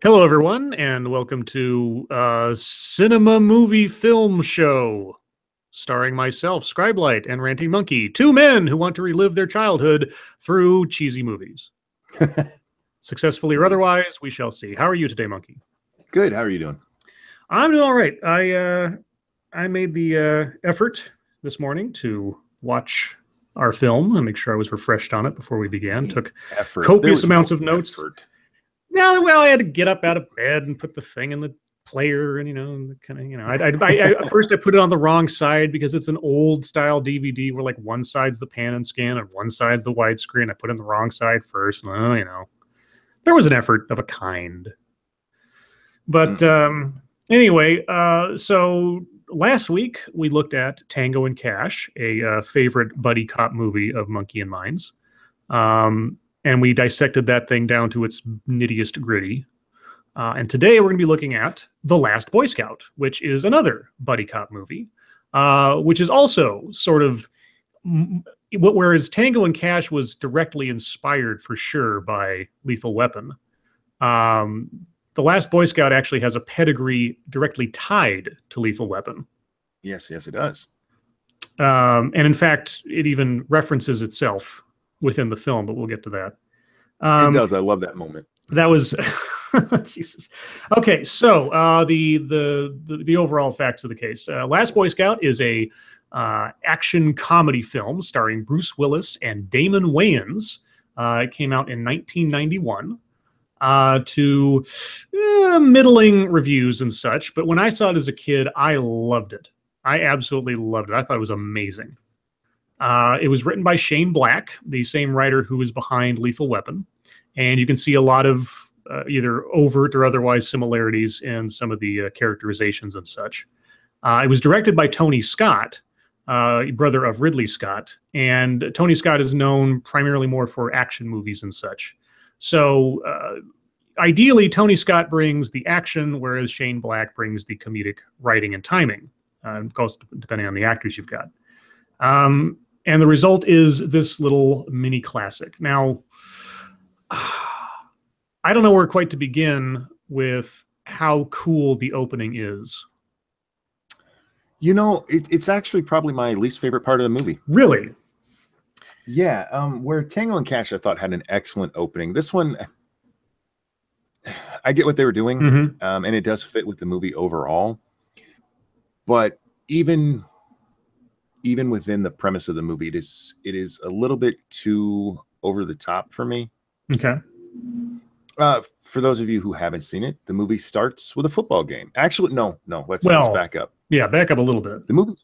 Hello, everyone, and welcome to Cinema Movie Film Show, starring myself, Scribe and Ranting Monkey, two men who want to relive their childhood through cheesy movies. Successfully or otherwise, we shall see. How are you today, Monkey? Good. How are you doing? I'm doing all right. I made the effort this morning to watch our film and make sure I was refreshed on it before we began. Took copious amounts of notes. Yeah, well, I had to get up out of bed and put the thing in the player, and kind of, first I put it on the wrong side because it's an old style DVD where like one side's the pan and scan and one side's the widescreen. I put it on the wrong side first. There was an effort of a kind. But anyway, so last week we looked at Tango and Cash, a favorite buddy cop movie of Monkey and mine's. And we dissected that thing down to its nittiest gritty. And today we're going to be looking at The Last Boy Scout, which is another buddy cop movie, which is also sort of, whereas Tango and Cash was directly inspired for sure by Lethal Weapon, The Last Boy Scout actually has a pedigree directly tied to Lethal Weapon. Yes, it does. And in fact, it even references itself within the film, but we'll get to that. It does. I love that moment. That was Jesus. Okay, so the overall facts of the case. Last Boy Scout is a action comedy film starring Bruce Willis and Damon Wayans. It came out in 1991 to middling reviews and such. But when I saw it as a kid, I loved it. I absolutely loved it. I thought it was amazing. It was written by Shane Black, the same writer who is behind Lethal Weapon. And you can see a lot of either overt or otherwise similarities in some of the characterizations and such. It was directed by Tony Scott, brother of Ridley Scott. And Tony Scott is known primarily more for action movies and such. So ideally, Tony Scott brings the action, whereas Shane Black brings the comedic writing and timing, of course, depending on the actors you've got. And the result is this little mini classic. Now, I don't know where quite to begin with how cool the opening is. It's actually probably my least favorite part of the movie. Really? Yeah. Where Tango and Cash, I thought, had an excellent opening. This one, I get what they were doing, and it does fit with the movie overall. But even within the premise of the movie, it is a little bit too over the top for me. Okay. For those of you who haven't seen it, the movie starts with a football game. Actually, no. Let's back up. Yeah, back up a little bit. The movie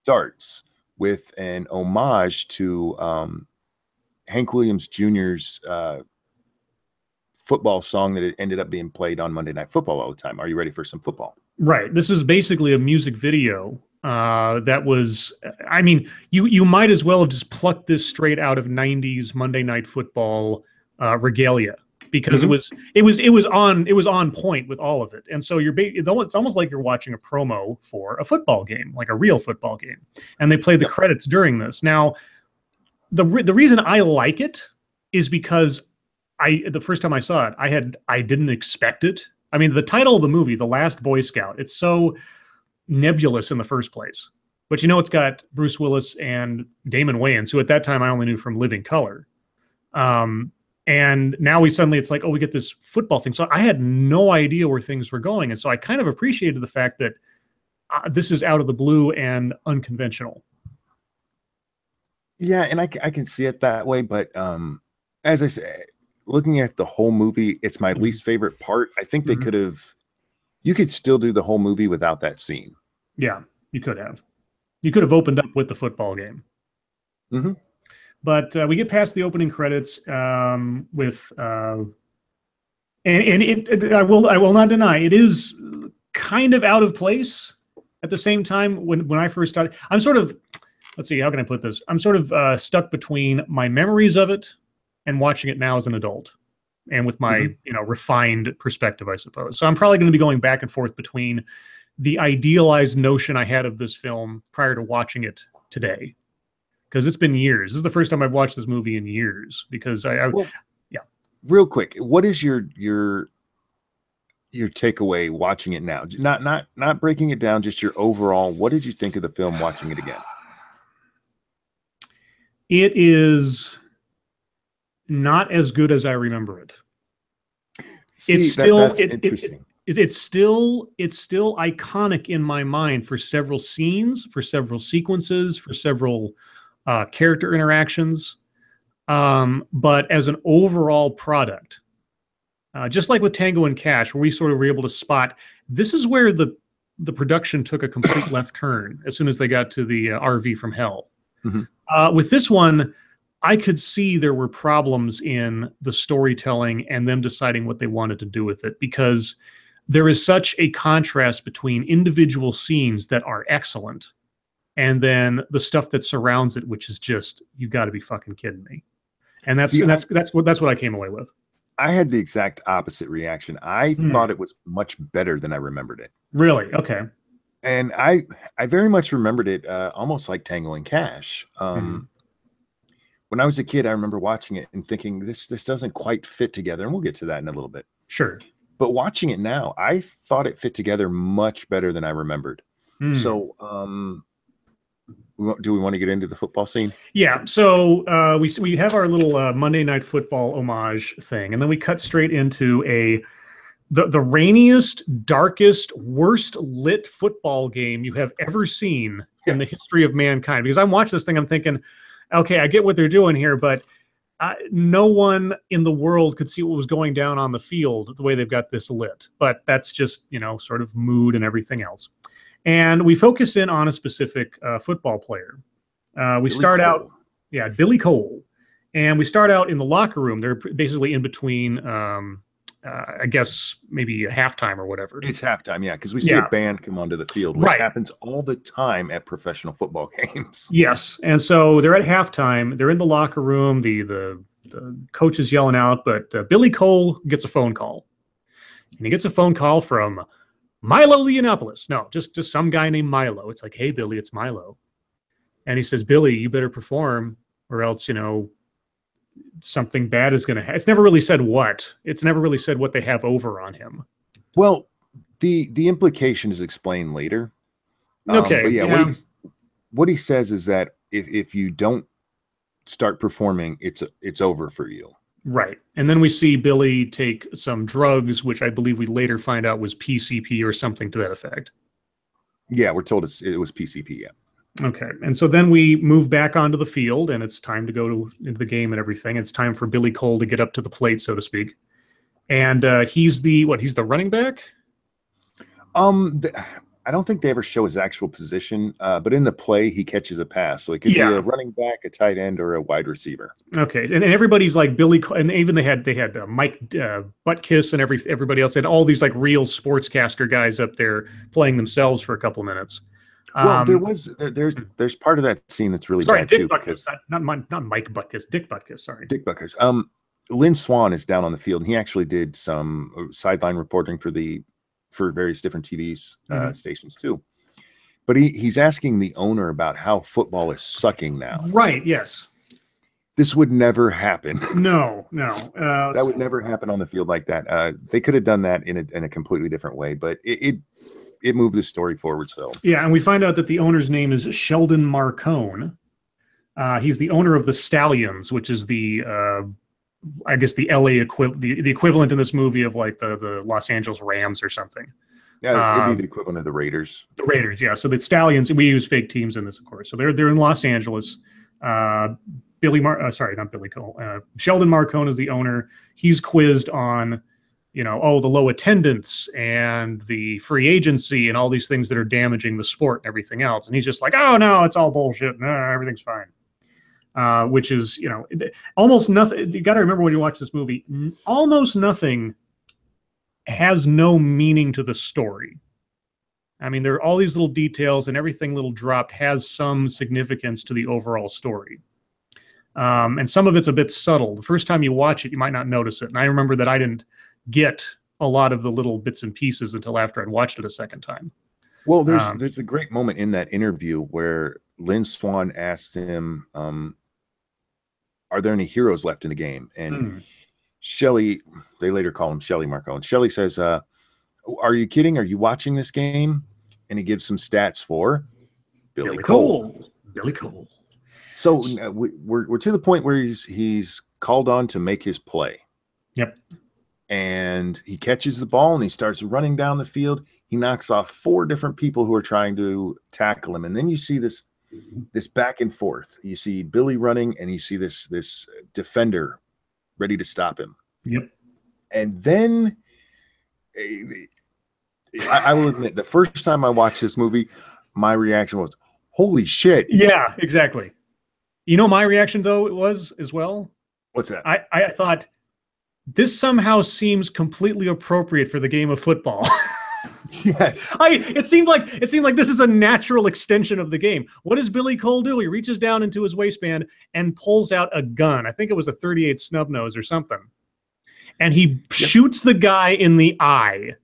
starts with an homage to Hank Williams Jr.'s football song that ended up being played on Monday Night Football all the time. Are you ready for some football? Right. This is basically a music video that was, I mean, you might as well have just plucked this straight out of 90s Monday Night Football regalia, because it was on point with all of it. And so it's almost like you're watching a promo for a football game, like a real football game. And they play the credits during this. Now, the reason I like it is because the first time I saw it, I didn't expect it. I mean, the title of the movie, The Last Boy Scout, it's so nebulous in the first place. But it's got Bruce Willis and Damon Wayans, who at that time I only knew from Living Color. And now it's like, oh, we get this football thing. So I had no idea where things were going. And so I kind of appreciated the fact that this is out of the blue and unconventional. Yeah, and I can see it that way. But as I said, looking at the whole movie, it's my least favorite part. I think you could still do the whole movie without that scene. Yeah, you could have. You could have opened up with the football game. But we get past the opening credits with, and I will not deny, it is kind of out of place. At the same time, when I first started, I'm sort of, let's see, how can I put this? I'm sort of stuck between my memories of it and watching it now as an adult, and with my refined perspective, I suppose. So I'm probably going to be going back and forth between the idealized notion I had of this film prior to watching it today. Because it's been years. This is the first time I've watched this movie in years. Because real quick, what is your your takeaway watching it now? Not breaking it down, just your overall. What did you think of the film watching it again? It is not as good as I remember it. See, it's still interesting. It's still iconic in my mind for several scenes, for several sequences, for several character interactions. But as an overall product, just like with Tango and Cash, where we sort of were able to spot, this is where the production took a complete left turn as soon as they got to the RV from hell. Mm-hmm. With this one, I could see there were problems in the storytelling and them deciding what they wanted to do with it, because there is such a contrast between individual scenes that are excellent and then the stuff that surrounds it, which is just, you got to be fucking kidding me. And that's what I came away with. I had the exact opposite reaction. I thought it was much better than I remembered it. Really? Okay. And I very much remembered it almost like Tango and Cash. When I was a kid, I remember watching it and thinking this doesn't quite fit together, and we'll get to that in a little bit. Sure. But watching it now, I thought it fit together much better than I remembered. So, do we want to get into the football scene? Yeah. So we have our little Monday Night Football homage thing, and then we cut straight into the rainiest, darkest, worst lit football game you have ever seen in the history of mankind. Because I'm watching this thing, I'm thinking, okay, I get what they're doing here, but no one in the world could see what was going down on the field the way they've got this lit. But that's just, sort of mood and everything else. And we focus in on a specific football player. We start out, Billy Cole. And we start out in the locker room. They're basically in between, I guess, maybe a halftime or whatever. It's halftime, yeah, because we see a band come onto the field, which happens all the time at professional football games. Yes, and so they're at halftime. They're in the locker room. The coach is yelling out, but Billy Cole gets a phone call. And he gets a phone call from Milo Yiannopoulos. No, just some guy named Milo. It's like, hey, Billy, it's Milo. And he says, Billy, you better perform or else, something bad is going to happen. It's never really said what. It's never really said what they have over on him. Well, the implication is explained later. Okay. But yeah. What he says is that if you don't start performing, it's over for you. Right. And then we see Billy take some drugs, which I believe we later find out was PCP or something to that effect. Yeah, we're told it was PCP, yeah. Okay. And so then we move back onto the field, and it's time to go into the game and everything. It's time for Billy Cole to get up to the plate, so to speak. And he's the running back? I don't think they ever show his actual position, but in the play, he catches a pass. So it could be a running back, a tight end, or a wide receiver. Okay. And everybody's like Billy Cole, and even they had Mike Buttkiss and everybody else. They had all these like real sportscaster guys up there playing themselves for a couple minutes. Well, there's part of that scene that's really bad Dick too. Butkus, not Mike Butkus, Dick Butkus. Sorry, Dick Butkus. Lynn Swann is down on the field, and he actually did some sideline reporting for various different TV stations too. But he's asking the owner about how football is sucking now. Right. Yes. This would never happen. No. That would never happen on the field like that. They could have done that in a completely different way, but it moved the story forward. So yeah, and we find out that the owner's name is Sheldon Marcone. He's the owner of the Stallions, which is the I guess the LA the equivalent in this movie of like the Los Angeles Rams or something. Yeah, it'd be the equivalent of the Raiders. The Raiders, yeah. So the Stallions, we use fake teams in this, of course. So they're in Los Angeles. Not Billy Cole. Sheldon Marcone is the owner. He's quizzed on, the low attendance and the free agency and all these things that are damaging the sport and everything else. And he's just like, oh no, it's all bullshit. No, everything's fine. Which is, almost nothing. You got to remember when you watch this movie, almost nothing has no meaning to the story. I mean, there are all these little details, and everything little dropped has some significance to the overall story. And some of it's a bit subtle. The first time you watch it, you might not notice it. And I remember that I didn't get a lot of the little bits and pieces until after I'd watched it a second time. Well, there's a great moment in that interview where Lynn Swann asked him, are there any heroes left in the game? And Shelley, they later call him Shelley Marcone. Shelley says, Are you kidding? Are you watching this game? And he gives some stats for Billy Cole. Billy Cole. So we're to the point where he's called on to make his play. Yep. And he catches the ball and he starts running down the field. He knocks off 4 different people who are trying to tackle him. And then you see this back and forth. You see Billy running and you see this defender ready to stop him. Yep. And then I will admit, the first time I watched this movie, my reaction was, holy shit. Yeah, exactly. You know, my reaction though, it was as well. What's that? I thought, this somehow seems completely appropriate for the game of football. Yes. It seemed like this is a natural extension of the game. What does Billy Cole do? He reaches down into his waistband and pulls out a gun. I think it was a .38 snub nose or something. And he shoots the guy in the eye.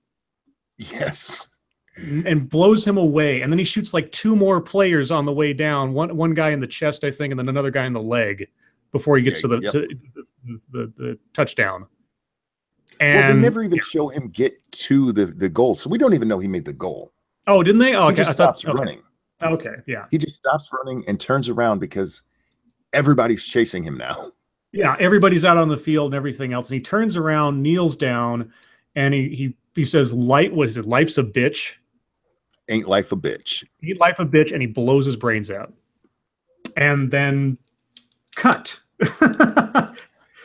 Yes. And blows him away. And then he shoots like 2 more players on the way down. One guy in the chest, I think, and then another guy in the leg before he gets to the touchdown. And well, they never even show him get to the goal, so we don't even know he made the goal. Oh, didn't they? Oh, he just stops running. Okay, yeah. He just stops running and turns around because everybody's chasing him now. Yeah, everybody's out on the field and everything else. And he turns around, kneels down, and he says, what is it? Life's a bitch. Ain't life a bitch. Ain't life a bitch, and he blows his brains out. And then cut.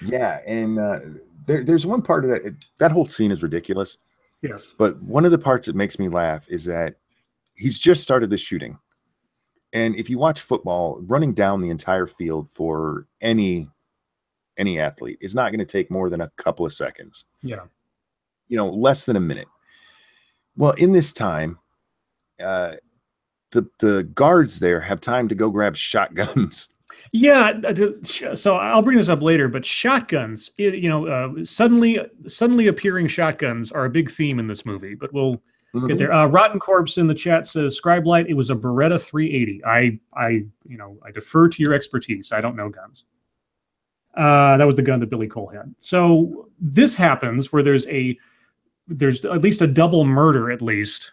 Yeah, and there's one part of that whole scene is ridiculous. Yes. But one of the parts that makes me laugh is that he's just started the shooting. And if you watch football, running down the entire field for any athlete is not going to take more than a couple of seconds. Yeah. You know, less than a minute. Well, in this time, the guards there have time to go grab shotguns. Yeah, so I'll bring this up later, but shotguns, suddenly appearing shotguns are a big theme in this movie, but we'll get there. Rotten Corpse in the chat says, Scribe Light, it was a Beretta 380. I defer to your expertise. I don't know guns. That was the gun that Billy Cole had. So this happens where there's at least a double murder at least,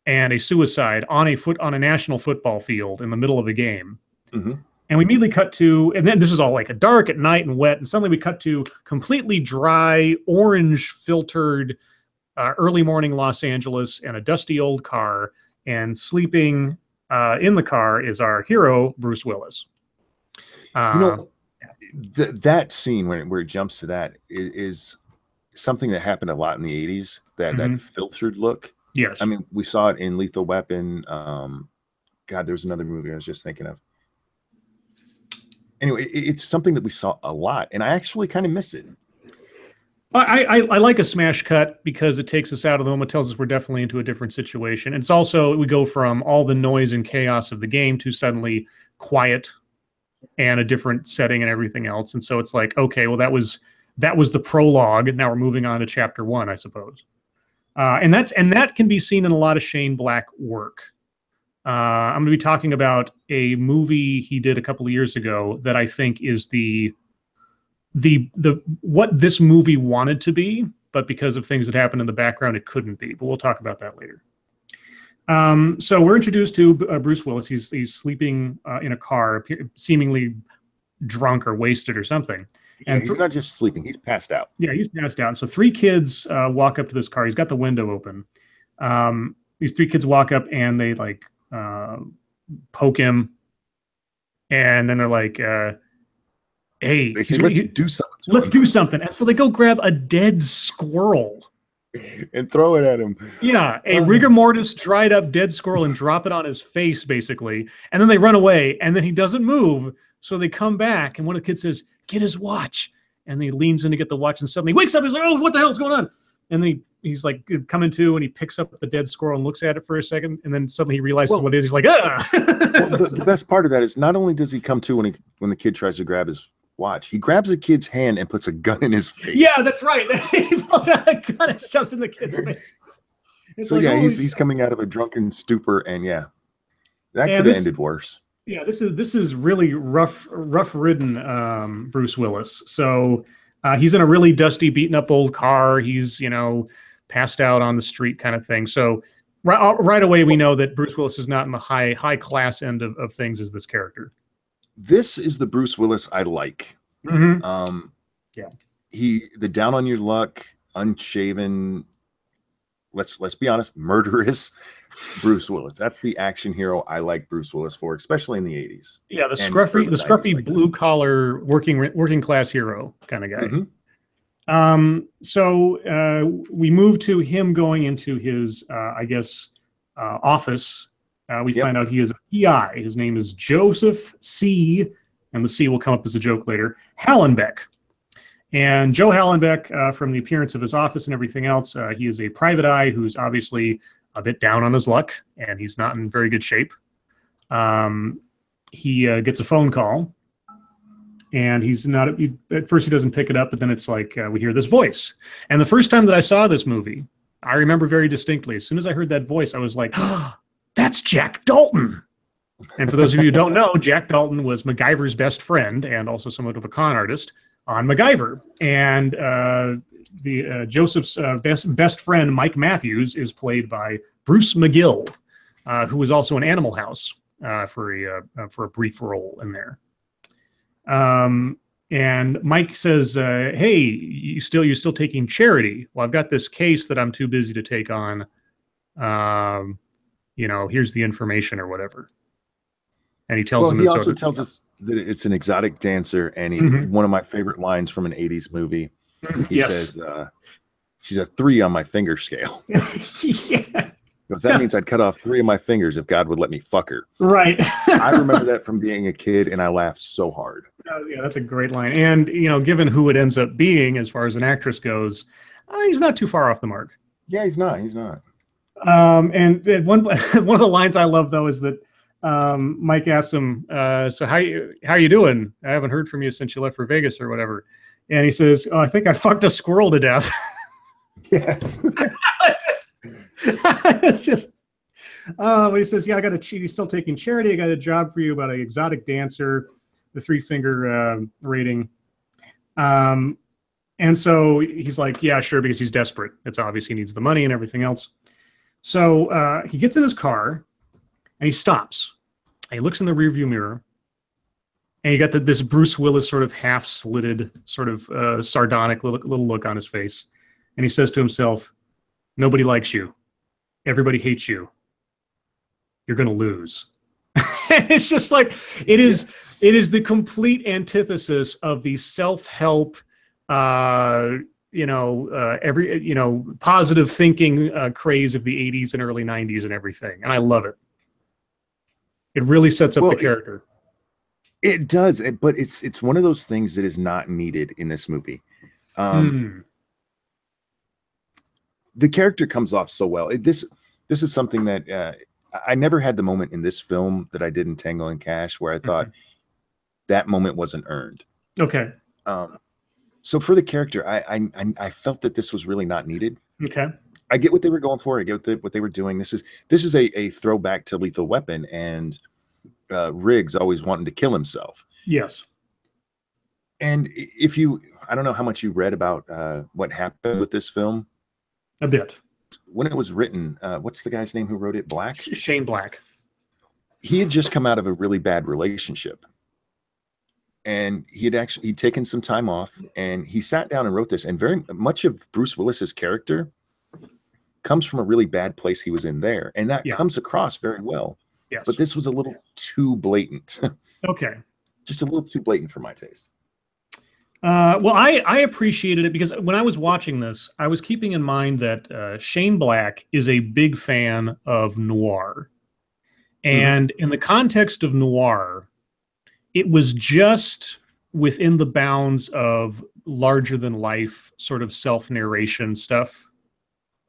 and a suicide on a national football field in the middle of a game. Mm-hmm. And we immediately cut to, and then this is all like a dark at night and wet, and suddenly we cut to completely dry, orange filtered early morning Los Angeles and a dusty old car, and sleeping in the car is our hero, Bruce Willis. That scene where it jumps to that is something that happened a lot in the 80s, that filtered look. Yes. I mean, we saw it in Lethal Weapon. God, there's another movie I was just thinking of. Anyway, it's something that we saw a lot, and I actually kind of miss it. I like a smash cut because it takes us out of the moment, tells us we're definitely into a different situation. And it's also, we go from all the noise and chaos of the game to suddenly quiet and a different setting and everything else. And so it's like, okay, well, that was the prologue. Now we're moving on to chapter 1, I suppose. And that can be seen in a lot of Shane Black work. I'm going to be talking about a movie he did a couple of years ago that I think is the what this movie wanted to be, but because of things that happened in the background, it couldn't be. But we'll talk about that later. So we're introduced to Bruce Willis. He's sleeping in a car, seemingly drunk or wasted or something. And he's not just sleeping; he's passed out. Yeah, he's passed out. So 3 kids walk up to this car. He's got the window open. These 3 kids walk up and they like poke him, and then they're like, "Hey, they say, let's do something. Let's do something." And so they go grab a dead squirrel and throw it at him. Yeah, a rigor mortis dried up dead squirrel and drop it on his face, basically. And then they run away, and then he doesn't move. So they come back, and one of the kids says, "Get his watch." And he leans in to get the watch, and suddenly he wakes up. He's like, "Oh, what the hell's going on?" And then he's like coming to, and he picks up the dead squirrel and looks at it for a second, and then suddenly he realizes what it is. He's like, "Ah!" Well, the best part of that is not only does he come to when the kid tries to grab his watch, he grabs a kid's hand and puts a gun in his face. Yeah, that's right. He pulls out a gun and shoves in the kid's face. So like, yeah, he's coming out of a drunken stupor, and yeah, that could have ended worse. Yeah, this is really rough-ridden Bruce Willis. So he's in a really dusty, beaten-up old car. He's passed out on the street kind of thing. So right away, we know that Bruce Willis is not in the high class end of things as this character. This is the Bruce Willis I like. Yeah. The down on your luck, unshaven, let's be honest, murderous Bruce Willis. That's the action hero I like Bruce Willis for, especially in the 80s. Yeah, the scruffy blue collar working class hero kind of guy. So we move to him going into his office. We find out he is a PI. His name is Joseph C., and the C will come up as a joke later, Hallenbeck. And Joe Hallenbeck, from the appearance of his office and everything else, he is a private eye who's obviously a bit down on his luck, and he's not in very good shape. He gets a phone call, and at first he doesn't pick it up, but then it's like we hear this voice. And the first time that I saw this movie, I remember very distinctly, as soon as I heard that voice, I was like, oh, that's Jack Dalton. And for those of you who don't know, Jack Dalton was MacGyver's best friend and also somewhat of a con artist on MacGyver. And Joseph's best friend, Mike Matthews, is played by Bruce McGill, who was also in Animal House for a brief role in there. And Mike says, "Hey, you still taking charity? Well, I've got this case that I'm too busy to take on. Here's the information or whatever." And he tells him. He also tells us that it's an exotic dancer, and one of my favorite lines from an 80s movie. He says, "She's a 3 on my finger scale." Yeah. Because that means I'd cut off 3 of my fingers if God would let me fuck her. Right. I remember that from being a kid, and I laughed so hard. Yeah, that's a great line. And, given who it ends up being as far as an actress goes, he's not too far off the mark. Yeah, he's not. He's not. And one of the lines I love, though, is that Mike asks him, so how you doing? I haven't heard from you since you left for Vegas or whatever. And he says, "Oh, I think I fucked a squirrel to death." Yes. It's just, he says, "Yeah, I got a cheat. He's still taking charity. I got a job for you about an exotic dancer, the 3-finger rating." And so he's like, "Yeah, sure," because he's desperate. It's obvious he needs the money and everything else. So he gets in his car and he stops. And he looks in the rearview mirror, and you got this Bruce Willis sort of half-slitted, sort of sardonic little look on his face. And he says to himself, "Nobody likes you. Everybody hates you. You're going to lose." It's just like, it is the complete antithesis of the self-help, positive thinking craze of the 80s and early 90s and everything. And I love it. It really sets up the character. It does, but it's one of those things that is not needed in this movie. The character comes off so well. This is something that I never had the moment in this film that I did in Tango and Cash where I thought that moment wasn't earned. Okay. So for the character, I felt that this was really not needed. Okay. I get what they were going for. I get what they were doing. This is a throwback to Lethal Weapon and Riggs always wanting to kill himself. Yes. And I don't know how much you read about what happened with this film. A bit. When it was written, what's the guy's name who wrote it? Black? Shane Black. He had just come out of a really bad relationship. And he'd taken some time off, and he sat down and wrote this. And very much of Bruce Willis's character comes from a really bad place he was in there. And that comes across very well. Yes. But this was a little too blatant. Okay. Just a little too blatant for my taste. Well, I appreciated it because when I was watching this, I was keeping in mind that Shane Black is a big fan of noir. And in the context of noir, it was just within the bounds of larger than life sort of self-narration stuff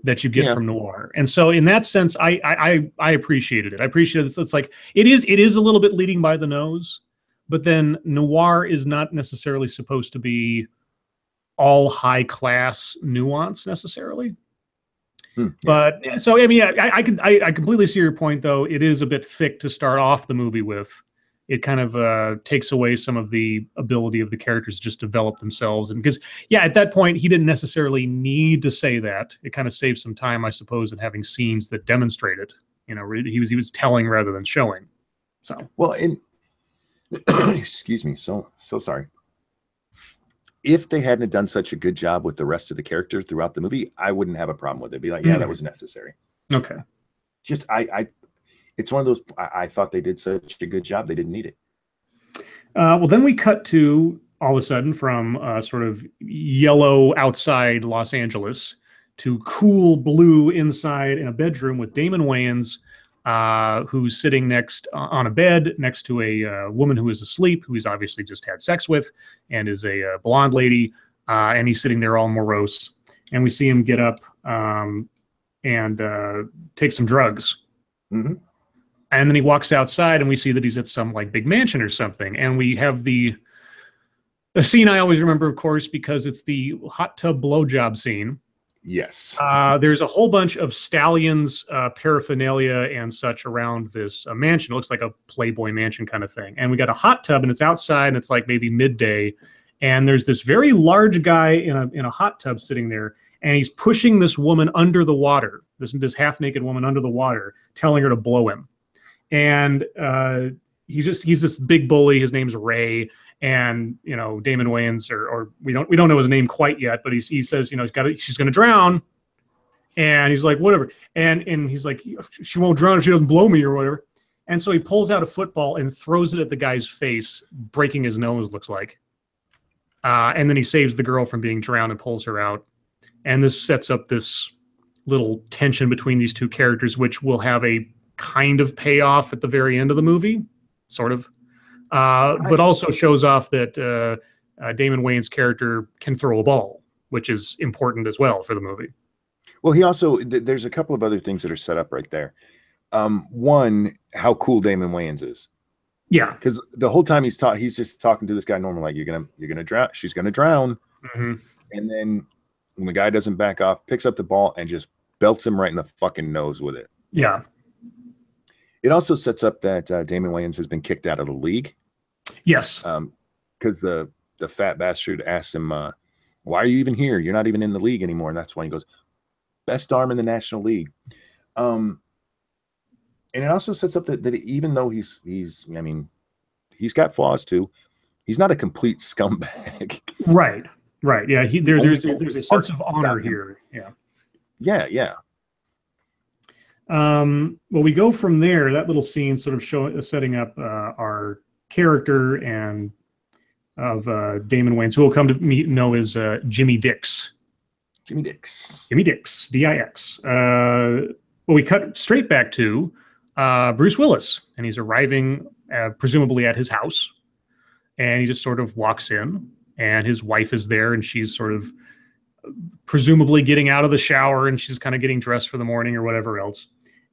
that you get from noir. And so in that sense, I appreciated it. I appreciated it. It's like, it is a little bit leading by the nose, but then noir is not necessarily supposed to be all high class nuance necessarily. But so, I mean, I completely see your point though. It is a bit thick to start off the movie with. it kind of takes away some of the ability of the characters to just develop themselves. And because, yeah, at that point, he didn't necessarily need to say that. It kind of saves some time, I suppose, in having scenes that demonstrate it. You know, he was telling rather than showing. So, well, excuse me, so sorry. If they hadn't done such a good job with the rest of the characters throughout the movie, I wouldn't have a problem with it. Be like, yeah, that was necessary. Okay. Just it's one of those. I thought they did such a good job, they didn't need it. Well, then we cut to all of a sudden from sort of yellow outside Los Angeles to cool blue inside in a bedroom with Damon Wayans, who's sitting next on a bed next to a woman who is asleep, who he's obviously just had sex with, and is a blonde lady, and he's sitting there all morose. And we see him get up and take some drugs. Mm-hmm. And then he walks outside, and we see that he's at some like big mansion or something. And we have the scene I always remember, of course, because it's the hot tub blowjob scene. Yes. There's a whole bunch of stallions, paraphernalia and such around this mansion. It looks like a Playboy mansion kind of thing. And we got a hot tub, and it's outside, and it's like maybe midday. And there's this very large guy in a hot tub sitting there, and he's pushing this woman under the water, this half-naked woman under the water, telling her to blow him. And he's this big bully. His name's Ray. And, you know, Damon Wayans, or we don't know his name quite yet, but he says, you know, she's going to drown. And he's like, whatever. And he's like, she won't drown if she doesn't blow me or whatever. And so he pulls out a football and throws it at the guy's face, breaking his nose, looks like. And then he saves the girl from being drowned and pulls her out. And this sets up this little tension between these two characters, which will have a kind of payoff at the very end of the movie, sort of. But also shows off that Damon Wayans' character can throw a ball, which is important as well for the movie. Well, he also, there's a couple of other things that are set up right there. One, how cool Damon Wayans is. Yeah, because the whole time he's just talking to this guy normal, like you're gonna drown, she's gonna drown, and then when the guy doesn't back off, picks up the ball and just belts him right in the fucking nose with it. Yeah. It also sets up that Damon Wayans has been kicked out of the league. Yes. Because the fat bastard asks him, why are you even here? You're not even in the league anymore. And that's why he goes, best arm in the National League. And it also sets up that even though he's got flaws too, he's not a complete scumbag. Right. Yeah. There's a sense of honor here. Yeah. Well, we go from there. That little scene sort of setting up our character and of Damon Wayans, who will come to know as Jimmy Dix. Jimmy Dix, D-I-X. Well, we cut straight back to Bruce Willis, and he's arriving presumably at his house, and he just sort of walks in, and his wife is there, and she's sort of presumably getting out of the shower, and she's kind of getting dressed for the morning or whatever else.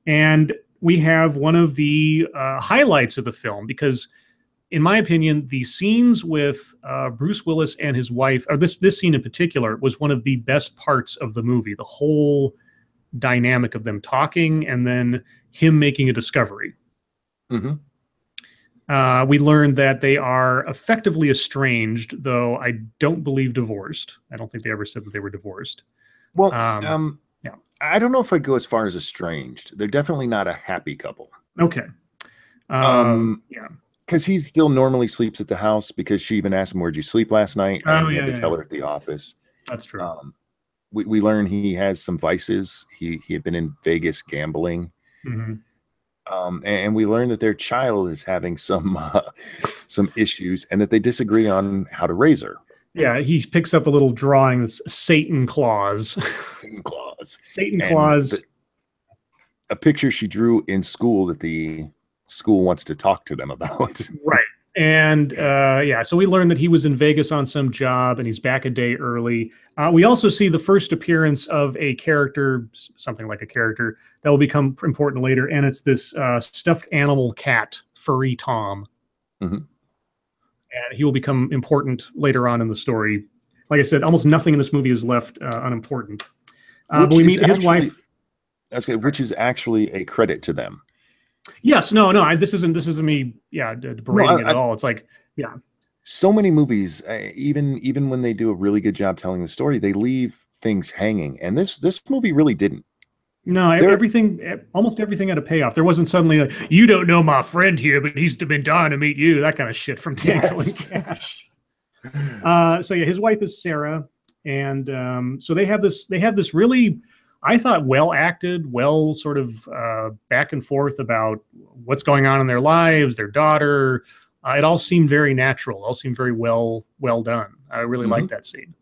And we have one of the highlights of the film, because in my opinion, the scenes with Bruce Willis and his wife, or this scene in particular, was one of the best parts of the movie. The whole dynamic of them talking and then him making a discovery. We learned that they are effectively estranged, though I don't believe divorced. I don't think they ever said that they were divorced. Well, yeah. I don't know if I'd go as far as estranged. They're definitely not a happy couple. Okay. Yeah. Because he still normally sleeps at the house, because she even asked him, where'd you sleep last night? And he had to tell her at the office. That's true. We learn he has some vices. He had been in Vegas gambling. And we learn that their child is having some issues, and that they disagree on how to raise her. Yeah, he picks up a little drawing that's Satan Claus. Satan Claus. A picture she drew in school that the school wants to talk to them about. Right. And so we learned that he was in Vegas on some job, and he's back a day early. We also see the first appearance of a character, something like a character, that will become important later, and it's this stuffed animal cat, Furry Tom. And he will become important later on in the story. Like I said, almost nothing in this movie is left unimportant. But we meet his wife. Which is actually a credit to them. Yes, no, no. This isn't me. Yeah, berating it at all. It's like, yeah. So many movies, even when they do a really good job telling the story, they leave things hanging, and this movie really didn't. No, almost everything had a payoff. There wasn't suddenly like, you don't know my friend here, but he's been dying to meet you. That kind of shit from Tango and Cash. So yeah, his wife is Sarah, and so they have this really, I thought, well acted, well sort of back and forth about what's going on in their lives, their daughter. It all seemed very natural. It all seemed very well done. I really liked that scene.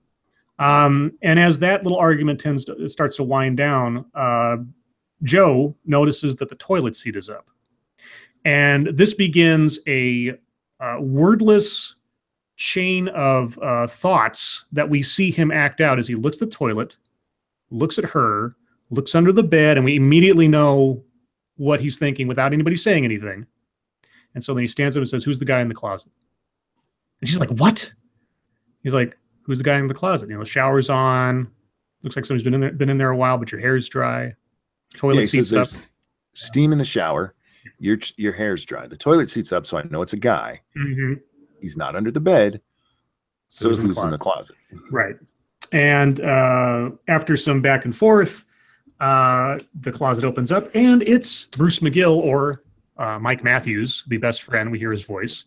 And as that little argument starts to wind down, Joe notices that the toilet seat is up, and this begins a wordless chain of thoughts that we see him act out as he looks at the toilet, looks at her, looks under the bed, and we immediately know what he's thinking without anybody saying anything. And so then he stands up and says, "Who's the guy in the closet?" And she's like, "What?" He's like, "Who's the guy in the closet? You know, the shower's on. Looks like somebody's been in there a while, but your hair's dry. Toilet seat's up. Steam in the shower. Your hair's dry. The toilet seat's up, so I know it's a guy. Mm-hmm. He's not under the bed. So who's in the closet?" Right. And after some back and forth, the closet opens up, and it's Bruce McGill, or Mike Matthews, the best friend. We hear his voice.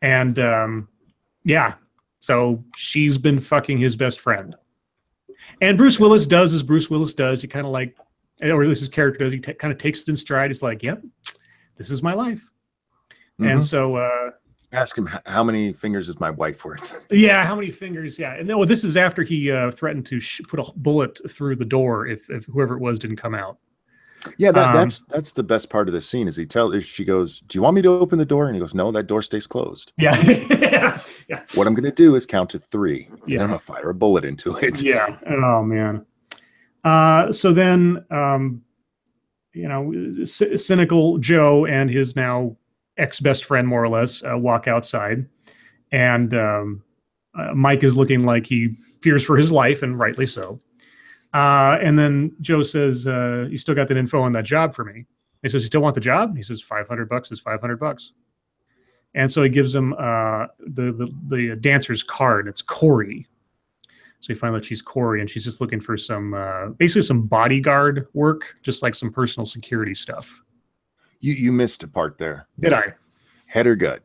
And yeah, so she's been fucking his best friend. And Bruce Willis does as Bruce Willis does. He kind of like, or at least his character does, he kind of takes it in stride. He's like, "Yep, this is my life." Mm-hmm. And so... ask him, how many fingers is my wife worth? Yeah, how many fingers? Yeah. And this is after he threatened to put a bullet through the door if whoever it was didn't come out. Yeah, that's the best part of the scene is she goes, "Do you want me to open the door?" And he goes, "No, that door stays closed." Yeah. Yeah. What I'm going to do is count to 3. And then I'm going to fire a bullet into it. Yeah. Oh, man. So then, cynical Joe and his now ex-best friend, more or less, walk outside. And Mike is looking like he fears for his life, and rightly so. And then Joe says, "You still got that info on that job for me?" He says, "You still want the job?" He says, $500 is $500. And so he gives him the dancer's card. It's Corey. So you find out she's Corey, and she's just looking for some, basically some bodyguard work, just like some personal security stuff. You missed a part there. Did I? Head or gut?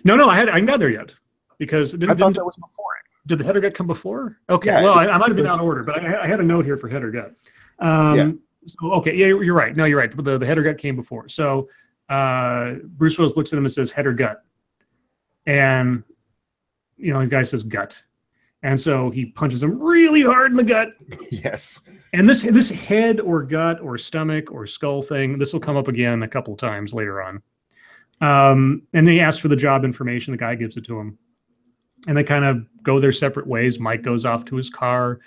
No, I'm not there yet, because I thought that was before it. Did the head or gut come before? Okay, yeah, well, I might have been out of order, but I had a note here for head or gut. So okay, yeah, you're right. No, you're right. The head or gut came before. So Bruce Willis looks at him and says, "Head or gut?" And the guy says gut. And so he punches him really hard in the gut. Yes. And this head or gut or stomach or skull thing, this will come up again a couple of times later on. And they ask for the job information. The guy gives it to him. And they kind of go their separate ways. Mike goes off to his car,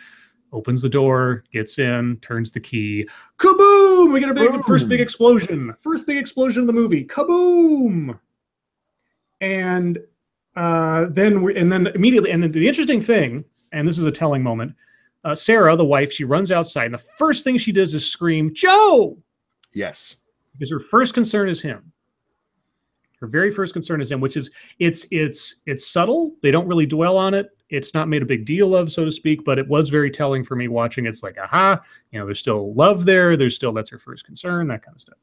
opens the door, gets in, turns the key. Kaboom! We get a first big explosion. First big explosion of the movie. Kaboom! And then immediately, and then the interesting thing, and this is a telling moment, Sarah, the wife, she runs outside, and the first thing she does is scream, "Joe!" Yes. Because her first concern is him. Her very first concern is him, which is, it's subtle. They don't really dwell on it. It's not made a big deal of, so to speak, but it was very telling for me watching. It's like, aha, there's still love there. That's her first concern, that kind of stuff.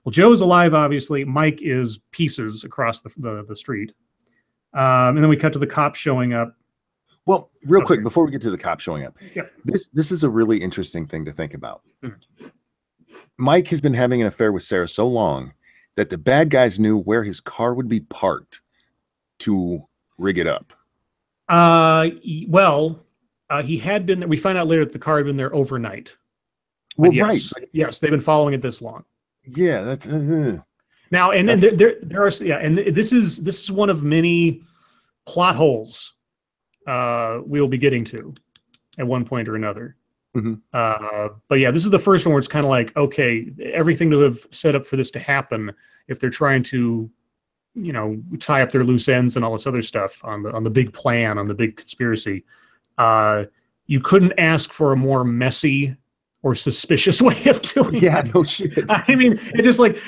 Well, Joe's alive, obviously. Mike is pieces across the street. And then we cut to the cops showing up. Well, real quick, before we get to the cops showing up, yeah. This is a really interesting thing to think about. Mike has been having an affair with Sarah so long that the bad guys knew where his car would be parked to rig it up. He had been there. We find out later that the car had been there overnight. Well, yes, right. Yes, they've been following it this long. Yeah, that's... Now, and then there are, yeah, and this is one of many plot holes we'll be getting to at one point or another. Mm-hmm. But yeah, this is the first one where it's kind of like, okay, everything to have set up for this to happen, if they're trying to, tie up their loose ends and all this other stuff on the big plan, on the big conspiracy, you couldn't ask for a more messy or suspicious way of doing Yeah, it. no shit. I mean, it's just like,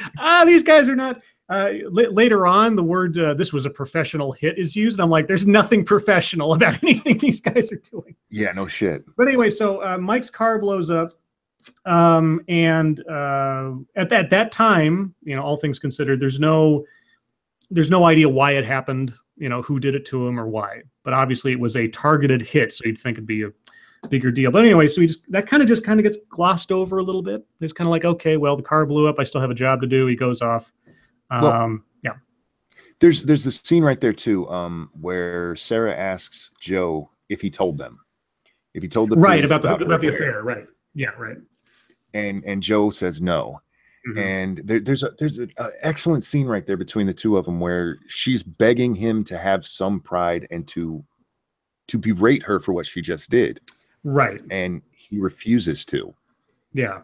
these guys are not. Later on, the word "this was a professional hit" is used, and I'm like, there's nothing professional about anything these guys are doing. Yeah, no shit. But anyway, so Mike's car blows up, and at that time, all things considered, there's no idea why it happened, who did it to him or why. But obviously, it was a targeted hit, so you'd think it'd be a bigger deal. But anyway, so that kind of gets glossed over a little bit. It's kind of like, okay, well, the car blew up. I still have a job to do. He goes off. Yeah. There's this scene right there too, where Sarah asks Joe if he told them, if he told the right about the affair, right? Yeah, right. And Joe says no. Mm-hmm. And there's an excellent scene right there between the two of them where she's begging him to have some pride and to berate her for what she just did. Right. And he refuses to. Yeah.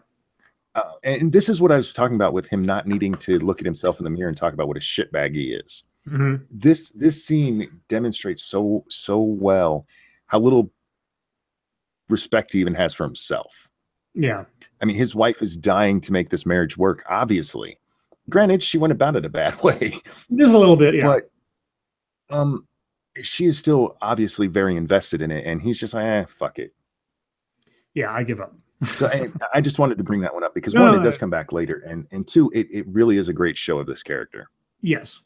And this is what I was talking about with him not needing to look at himself in the mirror and talk about what a shitbag he is. Mm-hmm. This scene demonstrates so well how little respect he even has for himself. Yeah. I mean, his wife is dying to make this marriage work, obviously. Granted, she went about it a bad way. Just a little bit, yeah. But she is still obviously very invested in it, and he's just like, fuck it. Yeah, I give up. So I just wanted to bring that one up because one, it does come back later, and two, it really is a great show of this character. Yes.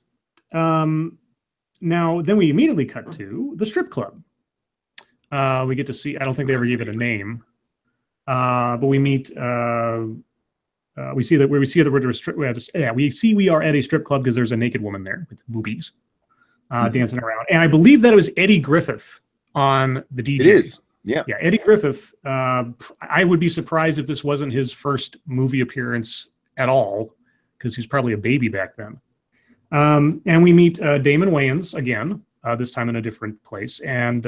Now, then we immediately cut to the strip club. We get to see, I don't think they ever gave it a name, but we meet, we see we are at a strip club because there's a naked woman there with boobies dancing around. And I believe that it was Eddie Griffith on the DJ. It is. Yeah. Yeah. Eddie Griffith. I would be surprised if this wasn't his first movie appearance at all, because he was probably a baby back then. And we meet Damon Wayans again, this time in a different place. And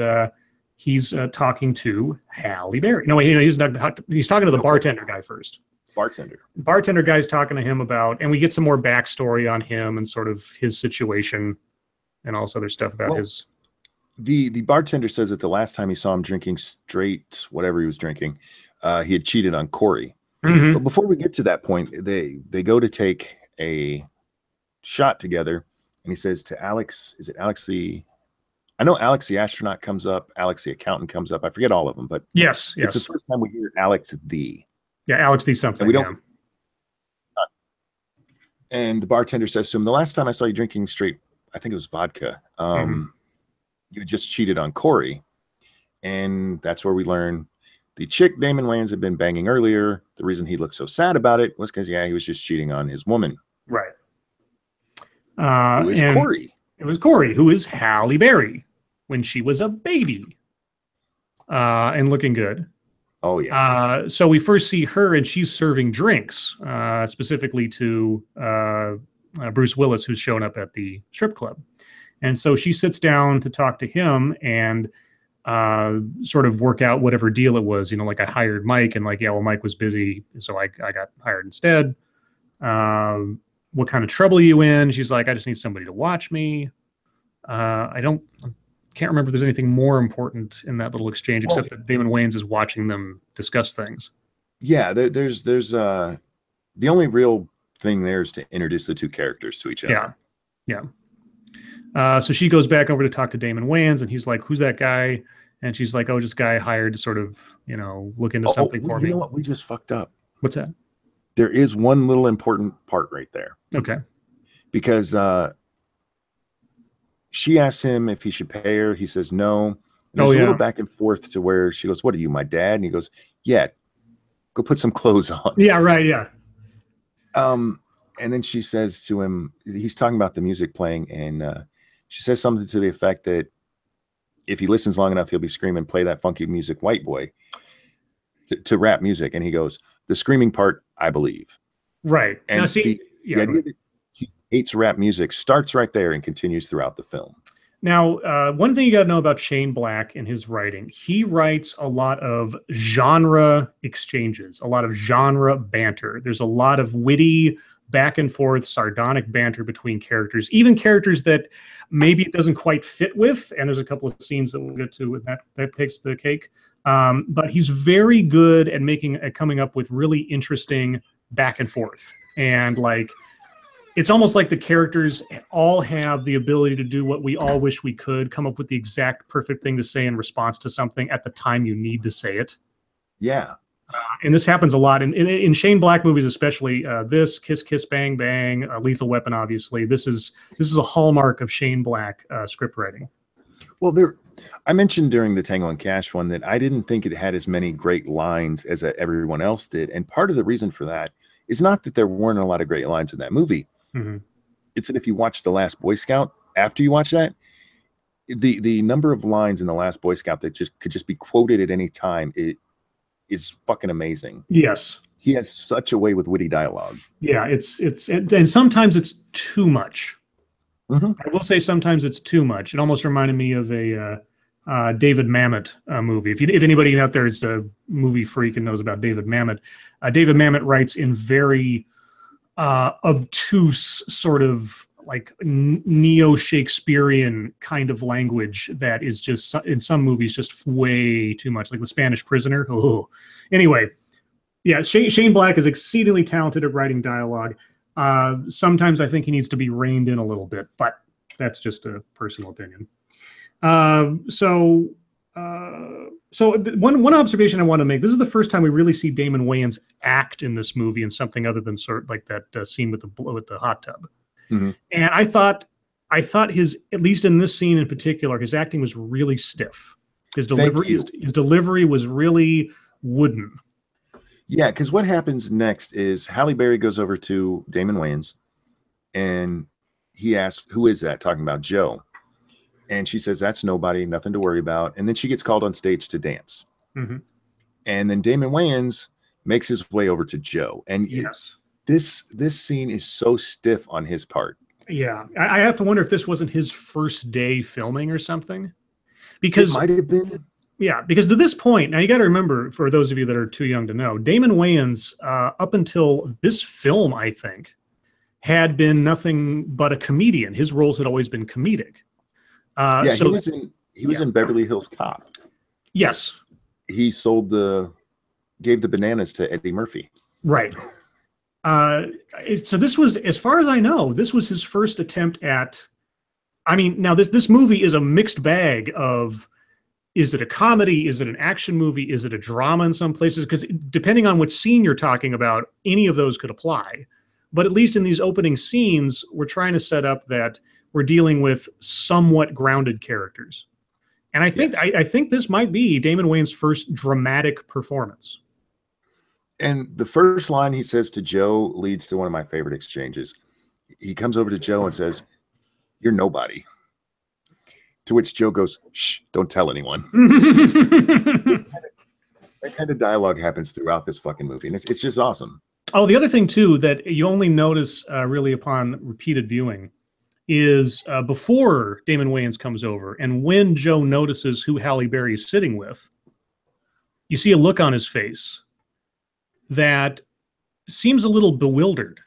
he's talking to Halle Berry. No, wait, he's talking to the bartender guy first. Bartender guy's talking to him about, and we get some more backstory on him and sort of his situation and all this other stuff about his. The bartender says that the last time he saw him drinking straight, whatever he was drinking, he had cheated on Corey. Mm-hmm. But before we get to that point, they go to take a shot together, and he says to Alex, is it Alex I know Alex the astronaut comes up, Alex the accountant comes up. I forget all of them, but yes. It's the first time we hear Alex the. Yeah, Alex the something. And we don't. And the bartender says to him, the last time I saw you drinking straight, I think it was vodka. You just cheated on Corey. And that's where we learn the chick Damon Wayans had been banging earlier. The reason he looked so sad about it was because, he was just cheating on his woman. Right. Who is Corey? It was Corey, who is Halle Berry when she was a baby and looking good. Oh, yeah. So we first see her, and she's serving drinks, specifically to Bruce Willis, who's shown up at the strip club. And so she sits down to talk to him and sort of work out whatever deal it was. Like I hired Mike, and Mike was busy, so I got hired instead. What kind of trouble are you in? She's like, I just need somebody to watch me. I can't remember if there's anything more important in that little exchange, except that Damon Wayans is watching them discuss things. Yeah, there's the only real thing there is to introduce the two characters to each other. Yeah. So she goes back over to talk to Damon Wayans, and he's like, who's that guy? And she's like, oh, just guy hired to sort of, look into something for me. You know what? We just fucked up. What's that? There is one little important part right there. Okay. Because she asks him if he should pay her. He says no. And there's a little back and forth to where she goes, what are you, my dad? And he goes, yeah, go put some clothes on. Yeah, right, yeah. And then she says to him, he's talking about the music playing, and she says something to the effect that if he listens long enough, he'll be screaming, play that funky music, white boy, to rap music. And he goes, the screaming part, I believe. Right. And now, see, the idea that he hates rap music starts right there and continues throughout the film. Now, one thing you got to know about Shane Black and his writing, he writes a lot of genre exchanges, a lot of genre banter. There's a lot of witty back and forth, sardonic banter between characters, even characters that maybe it doesn't quite fit with. And there's a couple of scenes that we'll get to with that takes the cake. But he's very good at coming up with really interesting back and forth. And like, it's almost like the characters all have the ability to do what we all wish we could, come up with the exact perfect thing to say in response to something at the time you need to say it. Yeah. And this happens a lot in Shane Black movies, especially this Kiss Kiss Bang Bang, Lethal Weapon. Obviously, this is a hallmark of Shane Black script writing. Well, I mentioned during the Tango and Cash one that I didn't think it had as many great lines as everyone else did, and part of the reason for that is not that there weren't a lot of great lines in that movie. Mm-hmm. It's that if you watch The Last Boy Scout, after you watch that, the number of lines in The Last Boy Scout that could just be quoted at any time, it is fucking amazing. Yes. He has such a way with witty dialogue. Yeah, and sometimes it's too much. Mm-hmm. I will say sometimes it's too much. It almost reminded me of a David Mamet movie. If anybody out there is a movie freak and knows about David Mamet, David Mamet writes in very obtuse sort of like neo-Shakespearean kind of language that is just in some movies just way too much, like The Spanish Prisoner. Oh. Anyway, yeah, Shane Black is exceedingly talented at writing dialogue. Sometimes I think he needs to be reined in a little bit, but that's just a personal opinion. So one observation I want to make: this is the first time we really see Damon Wayans act in this movie in something other than sort of like that scene with the hot tub. Mm-hmm. And I thought his, at least in this scene in particular, his acting was really stiff. His delivery was really wooden. Yeah, because what happens next is Halle Berry goes over to Damon Wayans, and he asks, "Who is that?" Talking about Joe. And she says, "That's nobody, nothing to worry about." And then she gets called on stage to dance. Mm-hmm. And then Damon Wayans makes his way over to Joe. And yes, this scene is so stiff on his part. Yeah, I have to wonder if this wasn't his first day filming or something. Because it might have been. Yeah, because to this point, now you got to remember, for those of you that are too young to know, Damon Wayans, up until this film, I think, had been nothing but a comedian. His roles had always been comedic. He was in Beverly Hills Cop. Yes. He gave the bananas to Eddie Murphy. Right. So this was, as far as I know, this was his first attempt at, I mean, now this movie is a mixed bag of, is it a comedy? Is it an action movie? Is it a drama in some places? Because depending on which scene you're talking about, any of those could apply. But at least in these opening scenes, we're trying to set up that we're dealing with somewhat grounded characters. And I think I think this might be Damon Wayans' first dramatic performance. And the first line he says to Joe leads to one of my favorite exchanges. He comes over to Joe and says, "You're nobody." To which Joe goes, "Shh, don't tell anyone." That kind of dialogue happens throughout this fucking movie. And it's just awesome. Oh, the other thing, too, that you only notice really upon repeated viewing is before Damon Wayans comes over and when Joe notices who Halle Berry is sitting with, you see a look on his face that seems a little bewildered,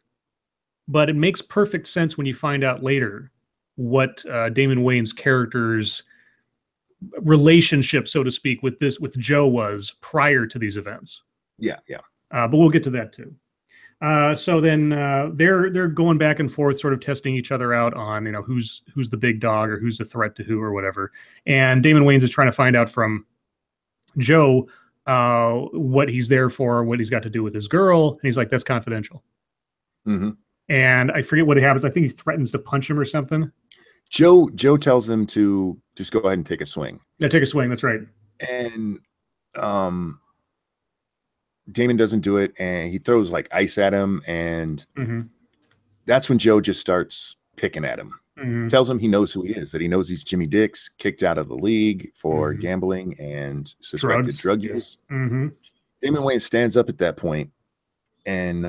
but it makes perfect sense when you find out later what Damon Wayans' character's relationship, so to speak, with Joe was prior to these events. Yeah. But we'll get to that too. So then they're going back and forth, sort of testing each other out on, who's the big dog or who's a threat to who or whatever. And Damon Wayans is trying to find out from Joe what he's there for, what he's got to do with his girl. And he's like, "That's confidential." Mm-hmm. And I forget what happens. I think he threatens to punch him or something. Joe tells him to just go ahead and take a swing. Yeah, take a swing. That's right. And Damon doesn't do it, and he throws like ice at him, and that's when Joe just starts picking at him. Mm-hmm. Tells him he knows who he is, that he knows he's Jimmy Dix, kicked out of the league for gambling and suspected drug use. Mm-hmm. Damon Wayans stands up at that point, and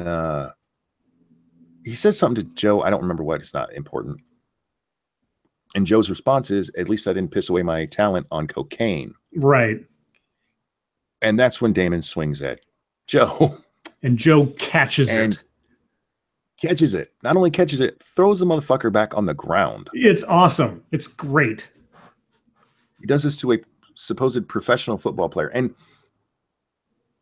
he says something to Joe. I don't remember what. It's not important. And Joe's response is, "At least I didn't piss away my talent on cocaine." Right. And that's when Damon swings at Joe. And Joe catches it. catches it. Not only catches it, throws the motherfucker back on the ground. It's awesome. It's great. He does this to a supposed professional football player. And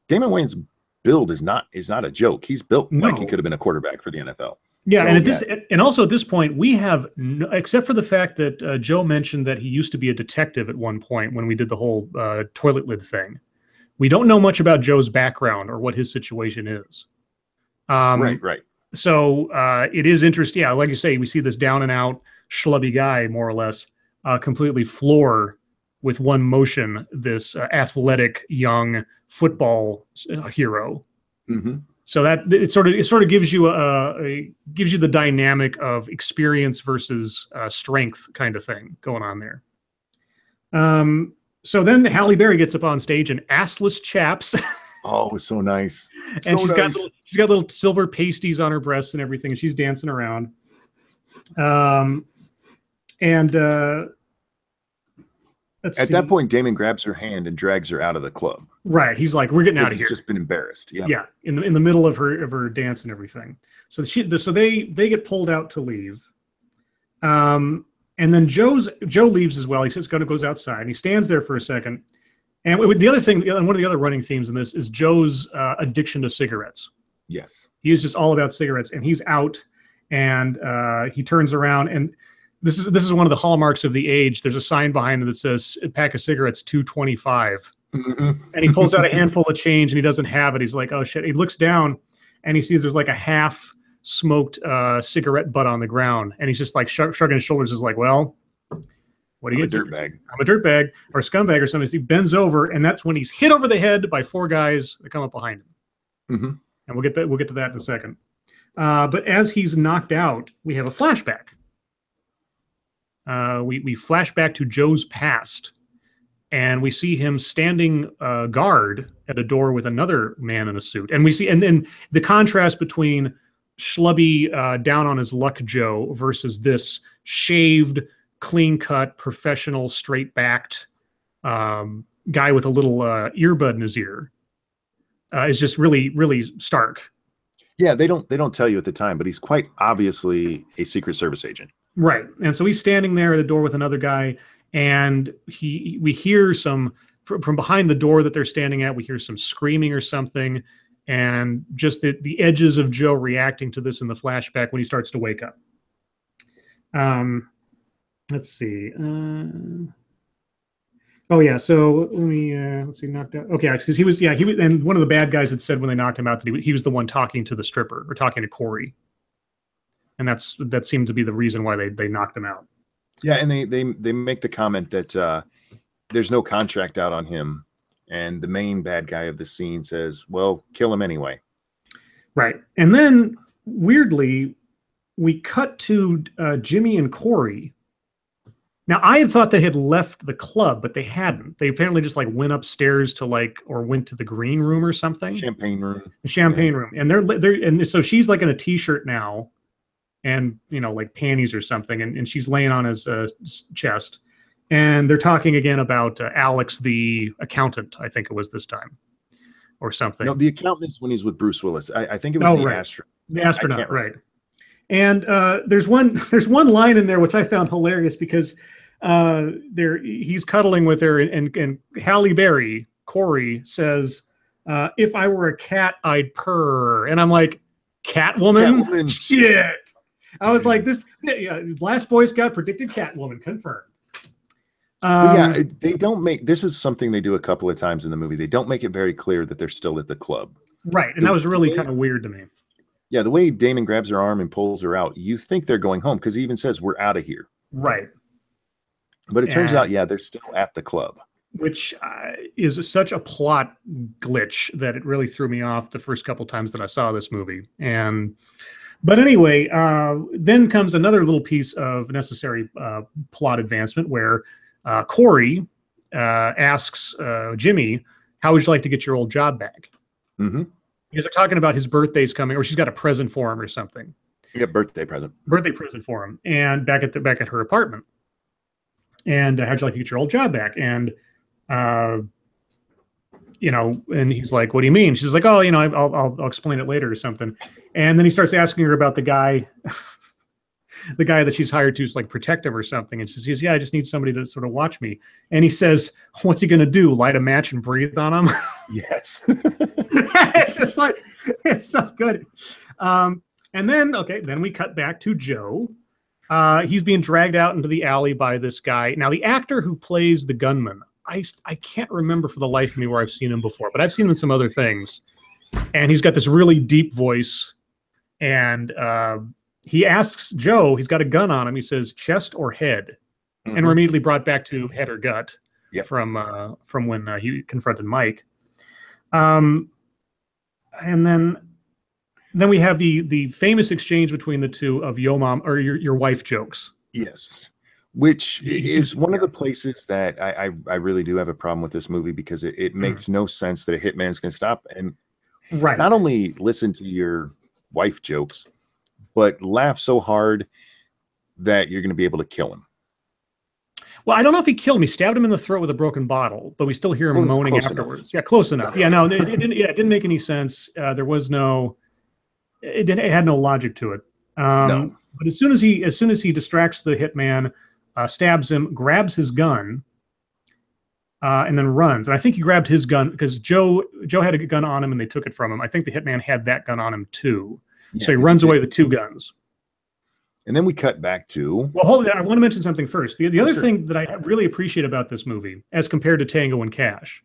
Damon Wayans' build is not a joke. He's built like he could have been a quarterback for the NFL. Yeah, so, and also at this point, we have except for the fact that Joe mentioned that he used to be a detective at one point when we did the whole toilet lid thing. We don't know much about Joe's background or what his situation is. Right. So it is interesting. Yeah, like you say, we see this down and out, schlubby guy, more or less, completely floor with one motion this athletic young football hero. Mm-hmm. So that it sort of gives you gives you the dynamic of experience versus strength kind of thing going on there. So then Halle Berry gets up on stage in assless chaps. Oh, it was so nice. And she's got little silver pasties on her breasts and everything, and she's dancing around. At that point, Damon grabs her hand and drags her out of the club. Right. He's like, "We're getting out of here." He's just been embarrassed. Yeah. Yeah. In the middle of her dance and everything. So they get pulled out to leave. And then Joe leaves as well. He says goes outside and he stands there for a second. And the other thing, and one of the other running themes in this is Joe's addiction to cigarettes. Yes. He is just all about cigarettes, and he's out and he turns around, and this is one of the hallmarks of the age. There's a sign behind him that says a pack of cigarettes $2.25. Mm-hmm. And he pulls out a handful of change and he doesn't have it. He's like, oh shit. He looks down and he sees there's like a half smoked cigarette butt on the ground. And he's just like shrugging his shoulders, is like, well, what do you get? I'm a dirtbag or a scumbag or something. So he bends over, and that's when he's hit over the head by four guys that come up behind him. Mm-hmm. And we'll get to that in a second. But as he's knocked out, we have a flashback. We flash back to Joe's past, and we see him standing guard at a door with another man in a suit. And we see, and then the contrast between schlubby, down on his luck Joe versus this shaved, clean-cut, professional, straight-backed guy with a little earbud in his ear is just really, really stark. Yeah, they don't tell you at the time, but he's quite obviously a Secret Service agent. Right. And so he's standing there at a door with another guy, and we hear some from behind the door that they're standing at, we hear some screaming or something, and just the edges of Joe reacting to this in the flashback when he starts to wake up. Let's see. Oh yeah. So let's see. Knocked out. Okay, because he was. And one of the bad guys had said when they knocked him out that he was the one talking to the stripper or talking to Corey. And that seemed to be the reason why they knocked him out. Yeah, and they make the comment that there's no contract out on him, and the main bad guy of the scene says, "Well, kill him anyway." Right, and then weirdly, we cut to Jimmy and Corey. Now, I had thought they had left the club, but they hadn't. They apparently just like went upstairs to went to the green room or something. Champagne room. The champagne room, and and so she's like in a t-shirt now. And, like panties or something. And she's laying on his chest. And they're talking again about Alex, the accountant, I think it was this time. Or something. No, the accountant is when he's with Bruce Willis. I think it was the astronaut, right. And there's one line in there which I found hilarious because he's cuddling with her. And Halle Berry, Corey, says, if I were a cat, I'd purr. And I'm like, Catwoman? Shit. I was like, last Boy Scout predicted Catwoman, confirmed. They don't make, this is something they do a couple of times in the movie. They don't make it very clear that they're still at the club. Right, and that was really kind of weird to me. Yeah, the way Damon grabs her arm and pulls her out, you think they're going home because he even says, we're out of here. Right. But it turns out, they're still at the club. Which is such a plot glitch that it really threw me off the first couple times that I saw this movie. But anyway, then comes another little piece of necessary plot advancement where Corey asks Jimmy, how would you like to get your old job back? Mm-hmm. Because they're talking about his birthday's coming, or she's got a present for him or something. Yeah, birthday present for him, and back at her apartment. And how'd you like to get your old job back? And and he's like, "What do you mean?" She's like, "Oh, I'll explain it later or something." And then he starts asking her about the guy, the guy that she's hired to like protect him or something. And she says, "Yeah, I just need somebody to sort of watch me." And he says, "What's he gonna do? Light a match and breathe on him?" Yes. It's just like, it's so good. And then we cut back to Joe. He's being dragged out into the alley by this guy. Now, the actor who plays the gunman, I can't remember for the life of me where I've seen him before, but I've seen him in some other things. And he's got this really deep voice. And he asks Joe, he's got a gun on him. He says, chest or head? Mm-hmm. And we're immediately brought back to head or gut from when he confronted Mike. And then we have the famous exchange between the two of "Yo, mom," or your wife jokes. Yes, which is one of the places that I really do have a problem with this movie, because it makes no sense that a hitman's going to stop and not only listen to your wife jokes, but laugh so hard that you're going to be able to kill him. Well, I don't know if he killed him. He stabbed him in the throat with a broken bottle, but we still hear him moaning afterwards. Enough. Yeah, close enough. Yeah, no, it didn't make any sense. There was no. It had no logic to it. No. But as soon as he distracts the hitman, stabs him, grabs his gun, and then runs. And I think he grabbed his gun because Joe had a gun on him and they took it from him. I think the hitman had that gun on him too. Yeah, so he runs away with 2 guns. And then we cut back to... Well, hold on. I want to mention something first. The other thing that I really appreciate about this movie, as compared to Tango and Cash,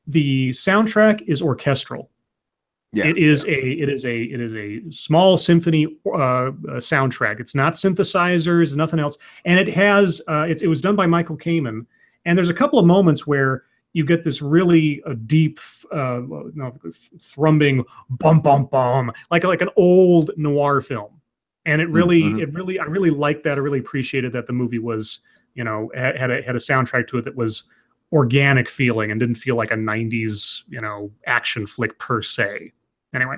the soundtrack is orchestral. Yeah, it is a small symphony soundtrack. It's not synthesizers, nothing else, and it has it was done by Michael Kamen. And there's a couple of moments where you get this really deep, thrumming bum bum bum, like an old noir film. And it really, I really liked that. I really appreciated that the movie was, had a soundtrack to it that was organic feeling and didn't feel like a 90s, action flick per se. Anyway,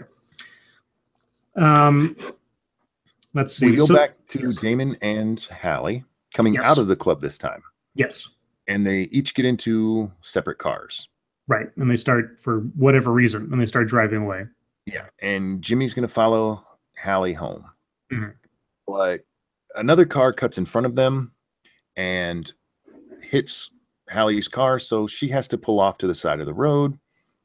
let's see. We go back to Damon and Hallie coming out of the club this time. Yes. And they each get into separate cars. Right. And they start, for whatever reason, and they start driving away. Yeah. And Jimmy's going to follow Hallie home. Mm-hmm. But another car cuts in front of them and hits Hallie's car. So she has to pull off to the side of the road.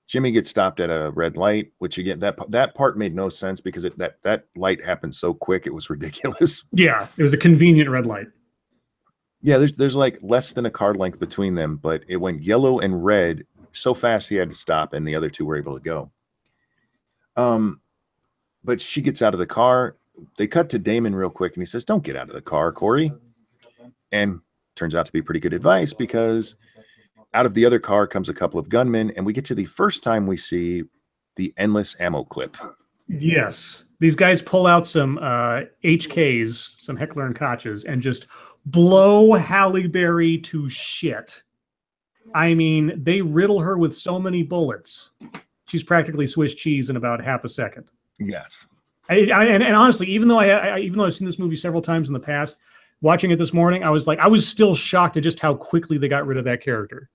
Jimmy gets stopped at a red light, which again, that part made no sense because that light happened so quick. It was ridiculous. Yeah, it was a convenient red light. Yeah, there's like less than a car length between them, but it went yellow and red so fast he had to stop, and the other two were able to go. But she gets out of the car. They cut to Damon real quick, and he says, "Don't get out of the car, Corey." And turns out to be pretty good advice, because out of the other car comes a couple of gunmen, and we get to the first time we see the endless ammo clip. Yes. These guys pull out some HKs, some Heckler and Kochs, and just blow Halle Berry to shit. I mean, they riddle her with so many bullets. She's practically Swiss cheese in about half a second. Yes. And honestly, even though I've seen this movie several times in the past, watching it this morning, I was still shocked at just how quickly they got rid of that character.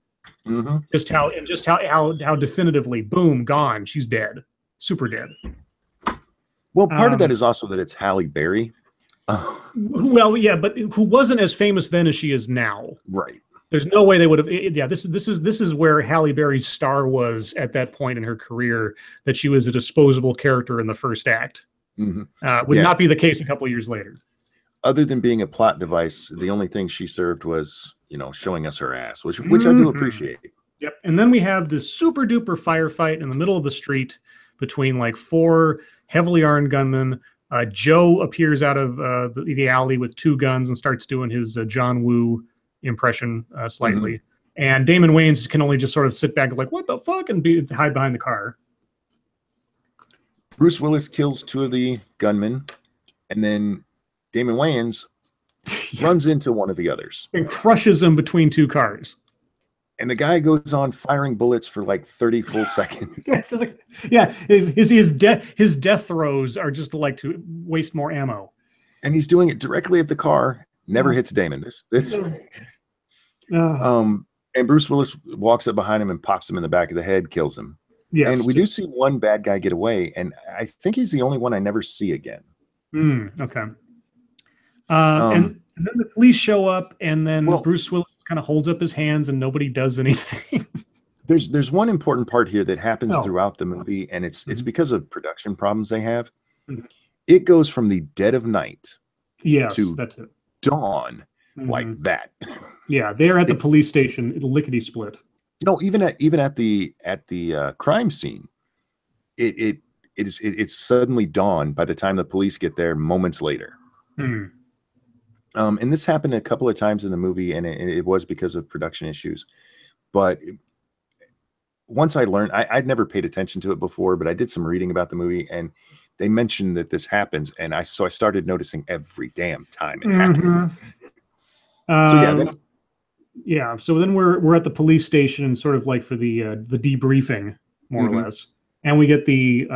Mm-hmm. Just how definitively, boom, gone. She's dead, super dead. Well, part of that is also that it's Halle Berry. Well, yeah, but who wasn't as famous then as she is now? Right. There's no way they would have. Yeah, this is where Halle Berry's star was at that point in her career. That she was a disposable character in the first act. Mm-hmm. Would not be the case a couple of years later. Other than being a plot device, the only thing she served was, showing us her ass, which I do appreciate. Yep. And then we have this super duper firefight in the middle of the street between like 4 heavily armed gunmen. Joe appears out of the alley with 2 guns and starts doing his John Woo impression slightly. Mm-hmm. And Damon Wayans can only just sort of sit back and like, what the fuck, and hide behind the car. Bruce Willis kills 2 of the gunmen, and then Damon Wayans runs into one of the others and crushes him between 2 cars. And the guy goes on firing bullets for like 30 full seconds. Yeah, his death throws are just like to waste more ammo. And he's doing it directly at the car. Never hits Damon. And Bruce Willis walks up behind him and pops him in the back of the head, kills him. Yes, and we do see one bad guy get away, and I think he's the only one I never see again. Okay. And then the police show up, and then Bruce Willis kind of holds up his hands, and nobody does anything. There's one important part here that happens throughout the movie, and it's because of production problems they have. It goes from the dead of night to that's it. Dawn like that. Yeah, they're at the police station, lickety split. No, even at the crime scene, it's suddenly dawn by the time the police get there moments later. And this happened a couple of times in the movie, and it was because of production issues. But once I learned, I'd never paid attention to it before, but I did some reading about the movie, and they mentioned that this happens, and I started noticing every damn time it happened. So then we're at the police station, and sort of like for the debriefing, more or less, and we get the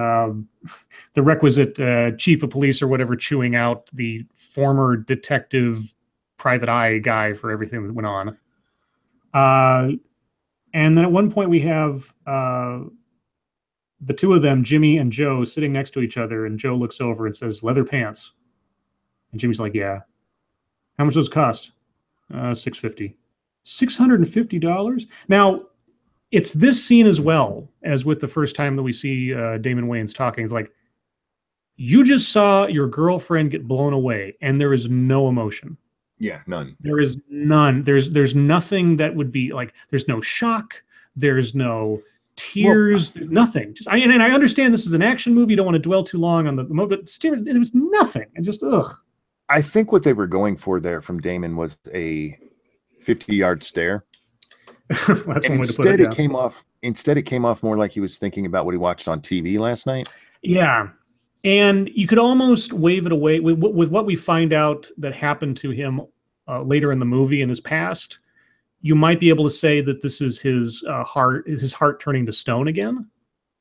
requisite chief of police or whatever chewing out the former detective private eye guy for everything that went on. And then at one point we have the two of them, Jimmy and Joe, sitting next to each other, and Joe looks over and says, "Leather pants." And Jimmy's like, "Yeah." "How much does it cost?" $650. $650? Now, it's this scene as well as with the first time that we see Damon Wayans talking. It's like, you just saw your girlfriend get blown away, and there is no emotion. Yeah, none. There is none. There's nothing that would be like, there's no shock. There's no tears. There's nothing. And I understand this is an action movie. You don't want to dwell too long on the moment, but still, it was nothing. And just, ugh. I think what they were going for there from Damon was a 50-yard stare. That's one way to put it. Instead, it came off more like he was thinking about what he watched on TV last night. Yeah. And you could almost wave it away with what we find out that happened to him later in the movie in his past. You might be able to say that this is his heart turning to stone again.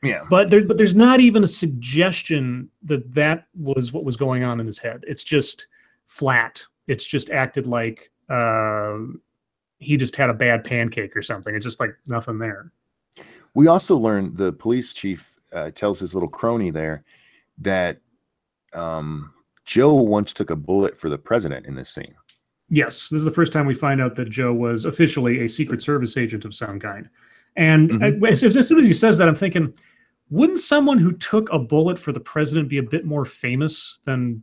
Yeah. But there's not even a suggestion that was what was going on in his head. It's just flat. It's just acted like he just had a bad pancake or something. It's just like nothing there. We also learned the police chief tells his little crony there that Joe once took a bullet for the president in this scene. Yes, this is the first time we find out that Joe was officially a Secret Service agent of some kind. And as soon as he says that, I'm thinking, wouldn't someone who took a bullet for the president be a bit more famous than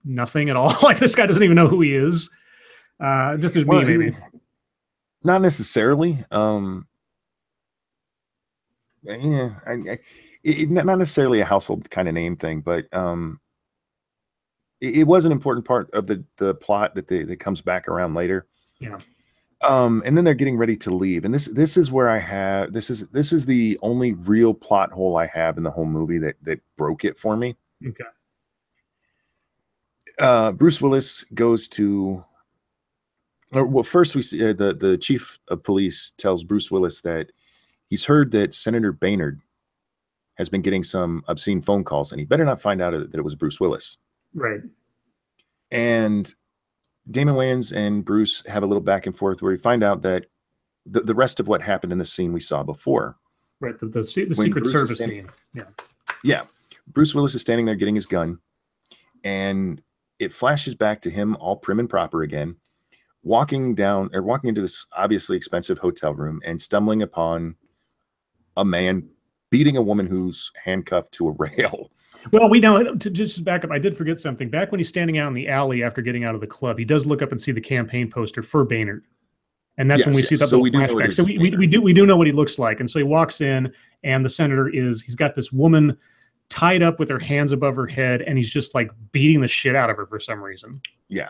nothing at all? Like, this guy doesn't even know who he is. Just as me, maybe. Not necessarily. Not necessarily a household kind of name thing, but it was an important part of the plot that comes back around later. Yeah. And then they're getting ready to leave, and this is where this is the only real plot hole I have in the whole movie that broke it for me. Okay. Bruce Willis goes to. Well, first we see the chief of police tells Bruce Willis that he's heard that Senator Boehner has been getting some obscene phone calls, and he better not find out that it was Bruce Willis. Right. And Damon Wayans and Bruce have a little back and forth where we find out that the rest of what happened in the scene we saw before. Right. The Secret Service scene. Yeah. Yeah. Bruce Willis is standing there getting his gun, and it flashes back to him all prim and proper again, walking into this obviously expensive hotel room and stumbling upon a man beating a woman who's handcuffed to a rail. Well, we know, to just back up, I did forget something. Back when he's standing out in the alley after getting out of the club, he does look up and see the campaign poster for Boehner. And that's when we see that little flashback. So we do know what he looks like. And so he walks in, and the senator he's got this woman tied up with her hands above her head, and he's just like beating the shit out of her for some reason. Yeah.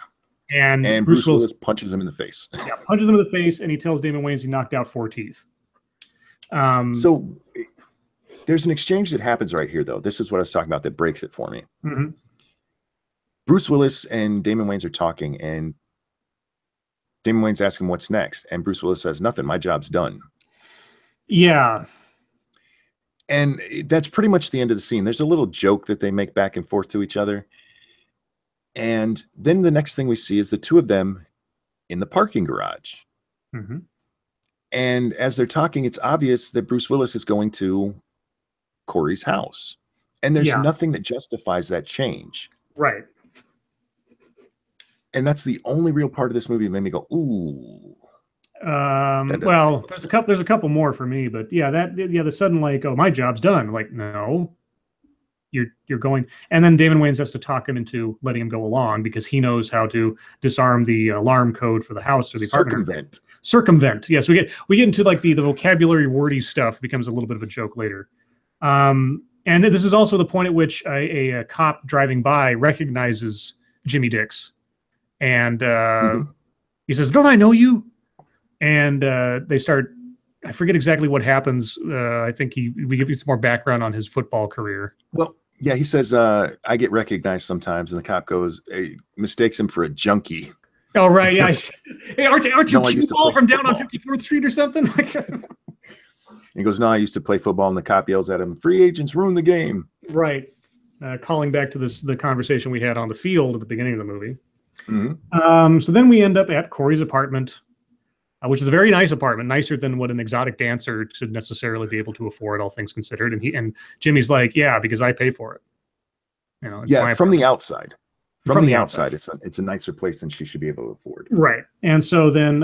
And Bruce Willis punches him in the face. Yeah, punches him in the face, and he tells Damon Wayans he knocked out 4 teeth. So there's an exchange that happens right here, though. This is what I was talking about that breaks it for me. Mm-hmm. Bruce Willis and Damon Wayans are talking, and Damon Wayans asks him what's next, and Bruce Willis says, "Nothing. My job's done." Yeah. And that's pretty much the end of the scene. There's a little joke that they make back and forth to each other. And then the next thing we see is the two of them in the parking garage. Mm-hmm. And as they're talking, it's obvious that Bruce Willis is going to Corey's house. And there's nothing that justifies that change. Right. And that's the only real part of this movie that made me go, ooh. Well, there's a couple more for me, but the sudden like, oh, my job's done. Like, no, you're going. And then Damon Wayans has to talk him into letting him go along because he knows how to disarm the alarm code for the house or the apartment. Circumvent. Yes, we get into like the vocabulary wordy stuff becomes a little bit of a joke later. And this is also the point at which a cop driving by recognizes Jimmy Dix, and he says, "Don't I know you?" And they start. I forget exactly what happens. I think we give you some more background on his football career. Well, yeah, he says, "I get recognized sometimes," and the cop goes, mistakes him for a junkie. Oh right, yeah. Hey, aren't you Cue Ball from down on 54th Street or something? He goes, "No, I used to play football," and the cop yells at him, "Free agents ruin the game." Right. Calling back to the conversation we had on the field at the beginning of the movie. Mm-hmm. So then we end up at Corey's apartment, which is a very nice apartment, nicer than what an exotic dancer should necessarily be able to afford, all things considered. And Jimmy's like, "Yeah, because I pay for it." It's from the outside. From the outside, it's a nicer place than she should be able to afford. Right. And so then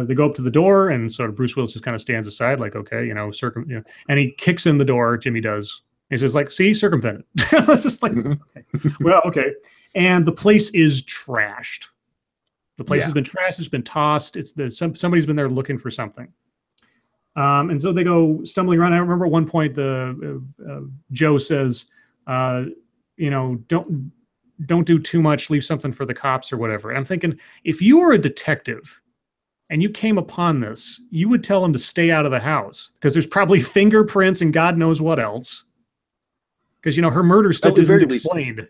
they go up to the door, and sort of Bruce Willis just kind of stands aside, like, okay, and he kicks in the door. Jimmy does. He says, like, "See, circumvented." It's just like, okay. Well, okay. And the place is trashed. The place has been trashed. It's been tossed. Somebody's been there looking for something. And so they go stumbling around. I remember at one point Joe says, don't do too much, leave something for the cops or whatever. And I'm thinking, if you were a detective and you came upon this, you would tell him to stay out of the house because there's probably fingerprints and God knows what else. Because, her murder still isn't explained.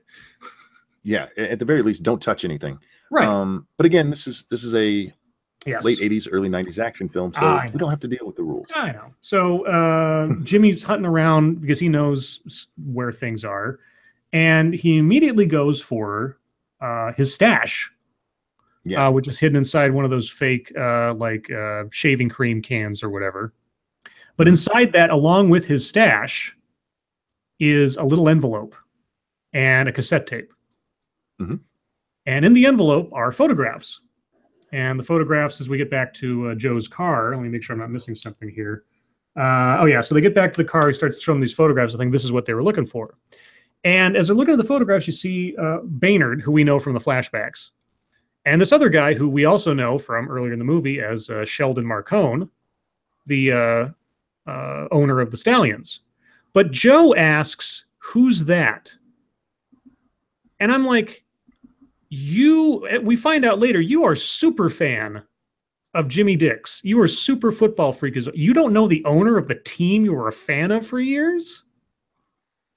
Yeah, at the very least, don't touch anything. Right. But again, this is a late 80s, early 90s action film, so we don't have to deal with the rules. I know. So Jimmy's hunting around because he knows where things are. And he immediately goes for his stash, which is hidden inside one of those fake shaving cream cans or whatever. But inside that, along with his stash, is a little envelope and a cassette tape. Mm-hmm. And in the envelope are photographs. And the photographs, as we get back to Joe's car, let me make sure I'm not missing something here. So they get back to the car. He starts showing these photographs. I think this is what they were looking for. And as they're looking at the photographs, you see Baynard, who we know from the flashbacks, and this other guy who we also know from earlier in the movie as Sheldon Marcone, the owner of the Stallions. But Joe asks, "Who's that?" And I'm like, we find out later, you are super fan of Jimmy Dix. You are super football freak. You don't know the owner of the team you were a fan of for years?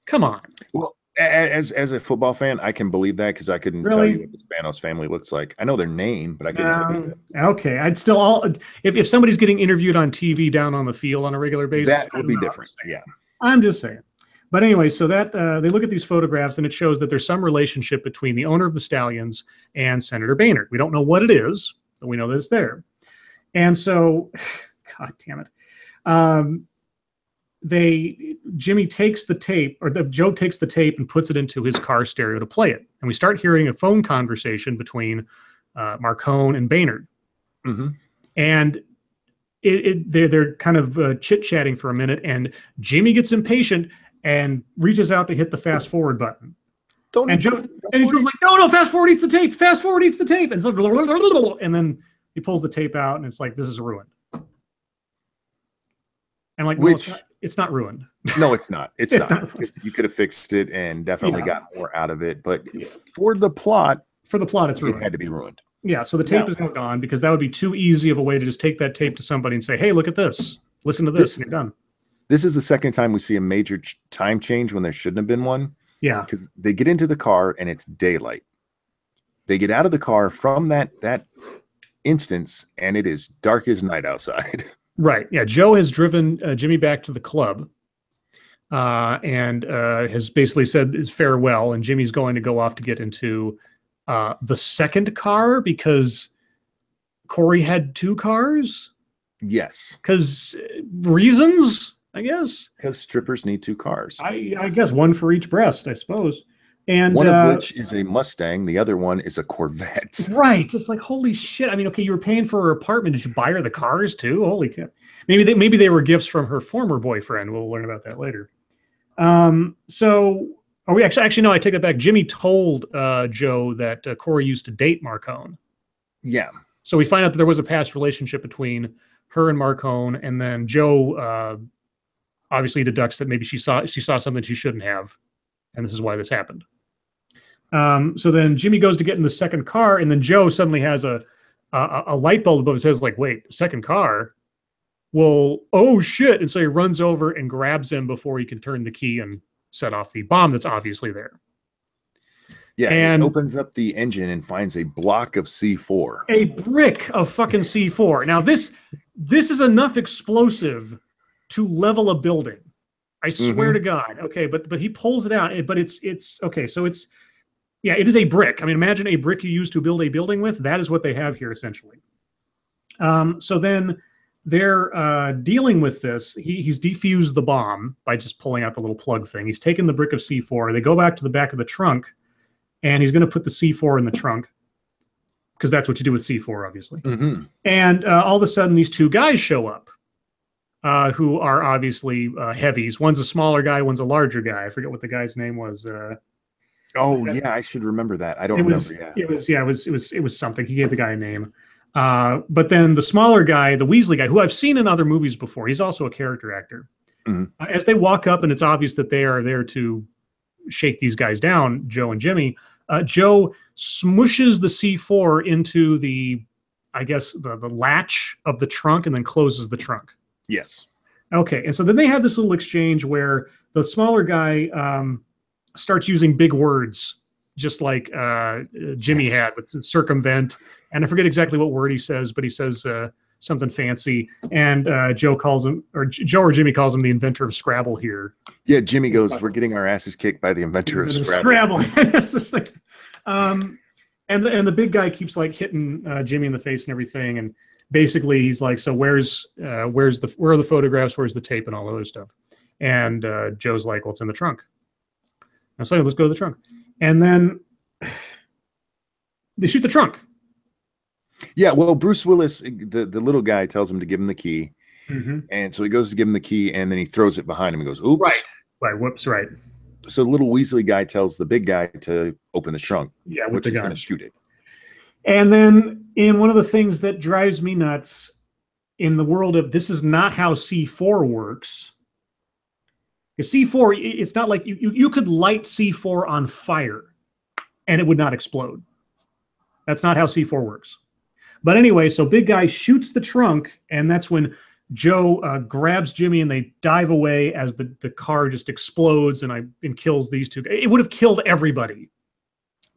Come on. Well, as a football fan, I can believe that because I couldn't tell you what the Spanos family looks like. I know their name, but I couldn't tell you that. Okay, I'd still if somebody's getting interviewed on TV down on the field on a regular basis, that would be different. Yeah, I'm just saying. But anyway, so that they look at these photographs and it shows that there's some relationship between the owner of the Stallions and Senator Baynard. We don't know what it is, but we know that it's there. And so, God damn it. Jimmy takes the tape, or Joe takes the tape and puts it into his car stereo to play it. And we start hearing a phone conversation between Marcone and Baynard. Mm-hmm. And they're kind of chit-chatting for a minute, and Jimmy gets impatient and reaches out to hit the fast forward button. And Joe's like, no, fast forward eats the tape. Fast forward eats the tape. And so, and then he pulls the tape out, and it's like, this is ruined. And like, it's not ruined. No, it's not. It's not. You could have fixed it and definitely got more out of it. But for the plot, it's ruined. It had to be ruined. Yeah, so the tape is now gone because that would be too easy of a way to just take that tape to somebody and say, hey, look at this. Listen to this, and you're done. This is the second time we see a major time change when there shouldn't have been one. Yeah. Because they get into the car and it's daylight. They get out of the car from that instance and it is dark as night outside. Right. Yeah. Joe has driven Jimmy back to the club and has basically said his farewell. And Jimmy's going to go off to get into the second car because Corey had two cars. Yes. Because reasons, I guess. Because strippers need 2 cars. I guess one for each breast, I suppose. And one of which is a Mustang. The other one is a Corvette. Right. It's like, holy shit. I mean, okay, you were paying for her apartment. Did you buy her the cars too? Holy crap. Maybe they were gifts from her former boyfriend. We'll learn about that later. So are we actually no, I take it back. Jimmy told Joe that Corey used to date Marcone. Yeah. So we find out that there was a past relationship between her and Marcone, and then Joe obviously deducts that maybe she saw something she shouldn't have, and this is why this happened. So then Jimmy goes to get in the second car, and then Joe suddenly has a light bulb above his head. Like, wait, second car? Well, oh shit! And so he runs over and grabs him before he can turn the key and set off the bomb that's obviously there. Yeah, and opens up the engine and finds a block of C4. A brick of fucking C4. Now this is enough explosive to level a building. I swear to God. Okay, but he pulls it out. But it's okay. So it is a brick. I mean, imagine a brick you use to build a building with. That is what they have here essentially. So then they're dealing with this. He's defused the bomb by just pulling out the little plug thing. He's taken the brick of C4. They go back to the back of the trunk. And he's going to put the C4 in the trunk because that's what you do with C4, obviously. And all of a sudden, these 2 guys show up who are obviously heavies. One's a smaller guy, one's a larger guy. I forget what the guy's name was. Yeah, I should remember that. I don't remember. It was something. He gave the guy a name. But then the smaller guy, the Weasley guy, who I've seen in other movies before, he's also a character actor. As they walk up, and it's obvious that they are there to shake these guys down, Joe and Jimmy. Joe smushes the C4 into the latch of the trunk and then closes the trunk. Yes. Okay, and so then they have this little exchange where the smaller guy starts using big words, just like Jimmy had with circumvent. And I forget exactly what word he says, but he says something fancy. And Joe or Jimmy calls him the inventor of Scrabble here. Yeah, Jimmy goes, "We're getting our asses kicked by the inventor of Scrabble." That's this thing. And the big guy keeps like hitting Jimmy in the face and everything. And basically he's like, "So where are the photographs? Where's the tape and all other stuff?" And Joe's like, "Well, it's in the trunk." And so let's go to the trunk. And then they shoot the trunk. Yeah, well, Bruce Willis, the little guy, tells him to give him the key. And so he goes to give him the key, and then he throws it behind him and goes, "Oops." Right, whoops, right. So the little Weasley guy tells the big guy to open the trunk, which is going to shoot it. And then in one of the things that drives me nuts in the world of this is not how C4 works. C4, it's not like you could light C4 on fire and it would not explode. That's not how C4 works. But anyway, so big guy shoots the trunk, and that's when Joe grabs Jimmy and they dive away as the car just explodes and kills these 2 guys. It would have killed everybody.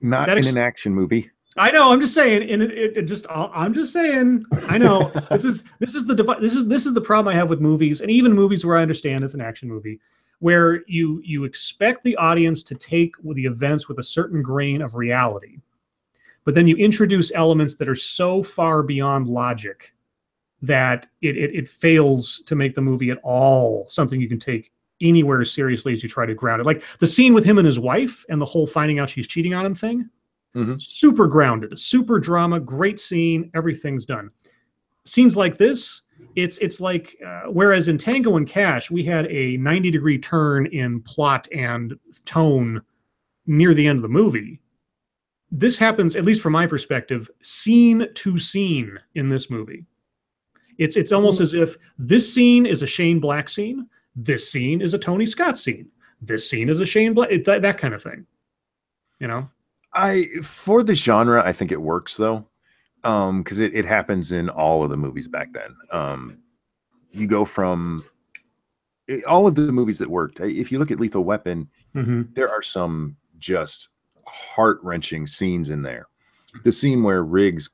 Not in an action movie. I know. I'm just saying. I'm just saying. I know. This is the problem I have with movies, and even movies where I understand it's an action movie, where you expect the audience to take the events with a certain grain of reality. But then you introduce elements that are so far beyond logic that it fails to make the movie at all something you can take anywhere seriously as you try to ground it. Like the scene with him and his wife and the whole finding out she's cheating on him thing. Super grounded, super drama, great scene, everything's done. Scenes like this, it's like, whereas in Tango and Cash, we had a 90-degree turn in plot and tone near the end of the movie. This happens, at least from my perspective, scene to scene in this movie. It's almost as if this scene is a Shane Black scene, this scene is a Tony Scott scene, this scene is a Shane Black, that kind of thing. You know? For the genre, I think it works though, because it happens in all of the movies back then. You go from all of the movies that worked. If you look at Lethal Weapon, there are some just heart-wrenching scenes in there. The scene where Riggs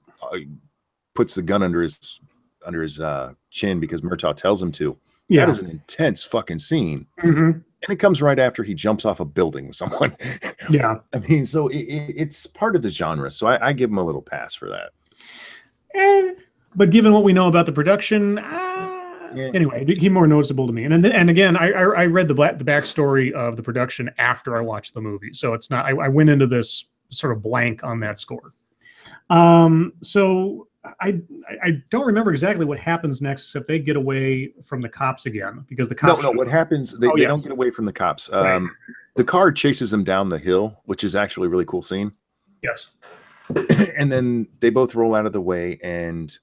puts the gun under his chin because Murtaugh tells him to. Yeah. That is an intense fucking scene. And it comes right after he jumps off a building with someone. Yeah. I mean, so it's part of the genre. So I give him a little pass for that. But given what we know about the production, anyway, it became more noticeable to me. And again, I read the backstory of the production after I watched the movie, so it's not. I went into this sort of blank on that score. So I don't remember exactly what happens next, except they get away from the cops again because the cops. No. What happens? They don't get away from the cops. Right. The car chases them down the hill, which is actually a really cool scene. Yes. And then they both roll out of the way, and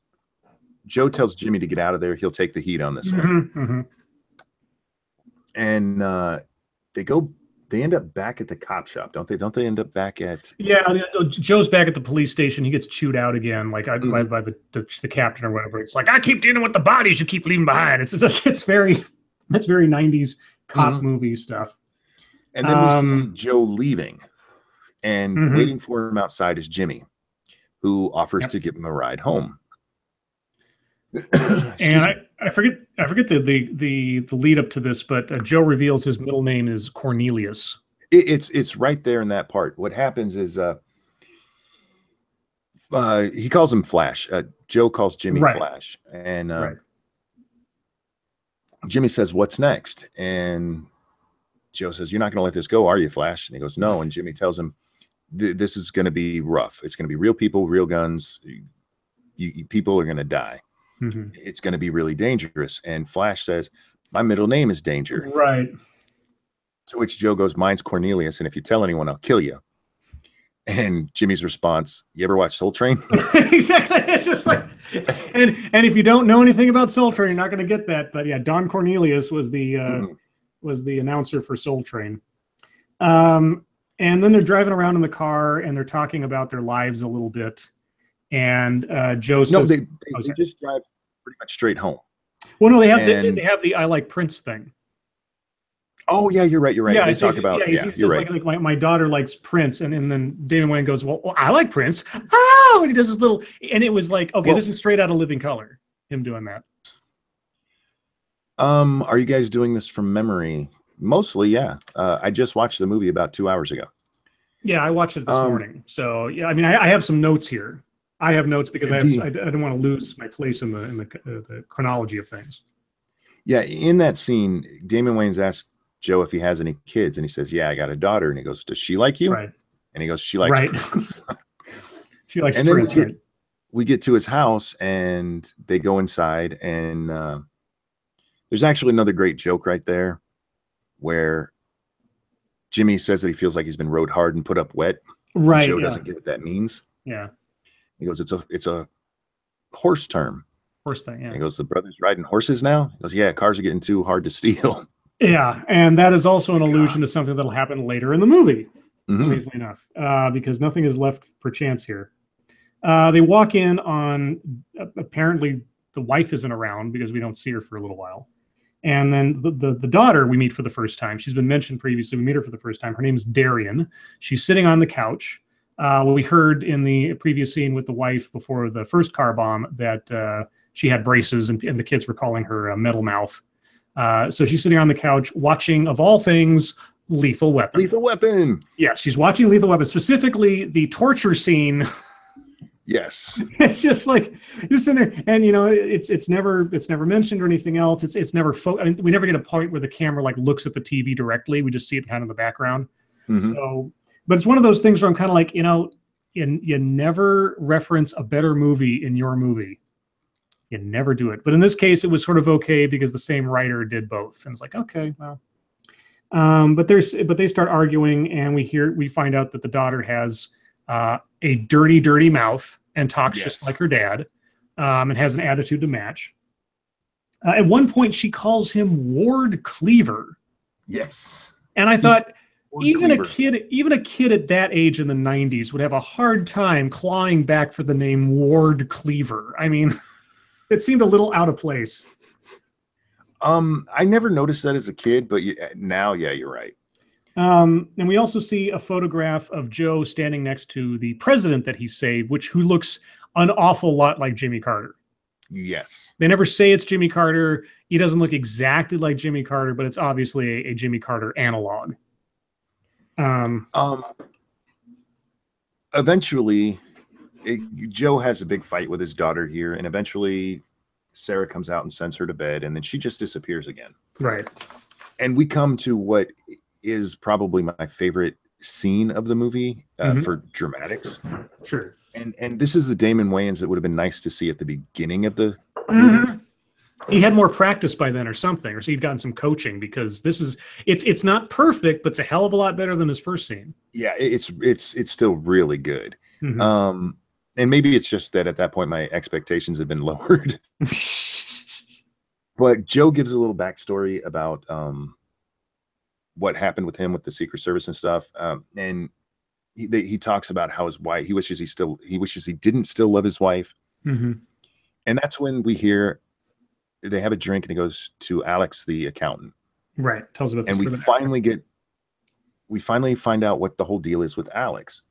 Joe tells Jimmy to get out of there. He'll take the heat on this one. Mm-hmm. And they end up back at the cop shop, don't they? Don't they end up back at? Yeah, Joe's back at the police station. He gets chewed out again, like by the captain or whatever. It's like, I keep dealing with the bodies you keep leaving behind. It's very 90s cop movie stuff. And then we see Joe leaving, and waiting for him outside is Jimmy, who offers to give him a ride home. And I forget the lead up to this, but Joe reveals his middle name is Cornelius. It's right there in that part. What happens is he calls him Flash. Joe calls Jimmy Flash, and Jimmy says, "What's next?" And Joe says, "You're not going to let this go, are you, Flash?" And he goes, "No." And Jimmy tells him, "This is going to be rough. It's going to be real people, real guns. People are going to die. It's going to be really dangerous." And Flash says, "My middle name is Danger." Right. To which Joe goes, "Mine's Cornelius, and if you tell anyone, I'll kill you." And Jimmy's response, "You ever watch Soul Train?" Exactly. It's just like, and if you don't know anything about Soul Train, you're not going to get that. But yeah, Don Cornelius was the announcer for Soul Train. And then they're driving around in the car and they're talking about their lives a little bit. And Joe says, "No, they just drive pretty much straight home." Well, no, they have the I Like Prince thing. Oh yeah, you're right. Yeah, they talk about you're right. Like my daughter likes Prince, and then Damon Wayne goes, well, I like Prince. Oh, and he does this little, and it was like, okay, this is straight out of Living Color. Him doing that. Are you guys doing this from memory? Mostly, yeah. I just watched the movie about 2 hours ago. Yeah, I watched it this morning. So yeah, I mean, I have some notes here. I have notes because I don't want to lose my place in the chronology of things. Yeah, in that scene, Damon Wayans asked Joe if he has any kids, and he says, "Yeah, I got a daughter." And he goes, "Does she like you?" Right. And he goes, "She likes Prince." She likes Prince. Then we get to his house, and they go inside, and there's actually another great joke right there, where Jimmy says that he feels like he's been rode hard and put up wet. Right. Joe doesn't get what that means. Yeah. He goes, "It's a horse term." Horse thing. Yeah. He goes, "The brothers riding horses now?" He goes, "Yeah, cars are getting too hard to steal." Yeah, and that is also an allusion to something that'll happen later in the movie, amazingly enough, because nothing is left per chance here. They walk in on, apparently the wife isn't around because we don't see her for a little while. And then the daughter we meet for the first time. She's been mentioned previously. We meet her for the first time. Her name is Darian. She's sitting on the couch. We heard in the previous scene with the wife before the first car bomb that she had braces and the kids were calling her Metal Mouth. So she's sitting on the couch watching, of all things, Lethal Weapon. Lethal Weapon. Yeah, she's watching Lethal Weapon, specifically the torture scene. Yes. It's just like you're sitting there, and it's never mentioned or anything else. It's never. I mean, we never get a point where the camera like looks at the TV directly. We just see it kind of in the background. So, but it's one of those things where I'm kind of like, you never reference a better movie in your movie. You never do it. But in this case, it was sort of okay because the same writer did both. And it's like, okay, well. But they start arguing, and we find out that the daughter has a dirty, dirty mouth and talks just like her dad, and has an attitude to match. At one point, she calls him Ward Cleaver. Yes. And I thought, even a kid at that age in the 90s would have a hard time clawing back for the name Ward Cleaver. I mean, it seemed a little out of place. I never noticed that as a kid, but now, yeah, you're right. And we also see a photograph of Joe standing next to the president that he saved, who looks an awful lot like Jimmy Carter. Yes. They never say it's Jimmy Carter. He doesn't look exactly like Jimmy Carter, but it's obviously a Jimmy Carter analog. Eventually, Joe has a big fight with his daughter here, and eventually Sarah comes out and sends her to bed, and then she just disappears again. Right. And we come to what is probably my favorite scene of the movie for dramatics. Sure. And this is the Damon Wayans that would have been nice to see at the beginning of the movie. He had more practice by then or something, or so he'd gotten some coaching, because it's not perfect, but it's a hell of a lot better than his first scene. Yeah, it's still really good. And maybe it's just that at that point my expectations have been lowered. But Joe gives a little backstory about what happened with him with the Secret Service and stuff. And he talks about how his wife, he wishes he didn't still love his wife. And that's when we hear they have a drink and he goes to Alex, the accountant. Right. Tells about this. And we finally find out what the whole deal is with Alex.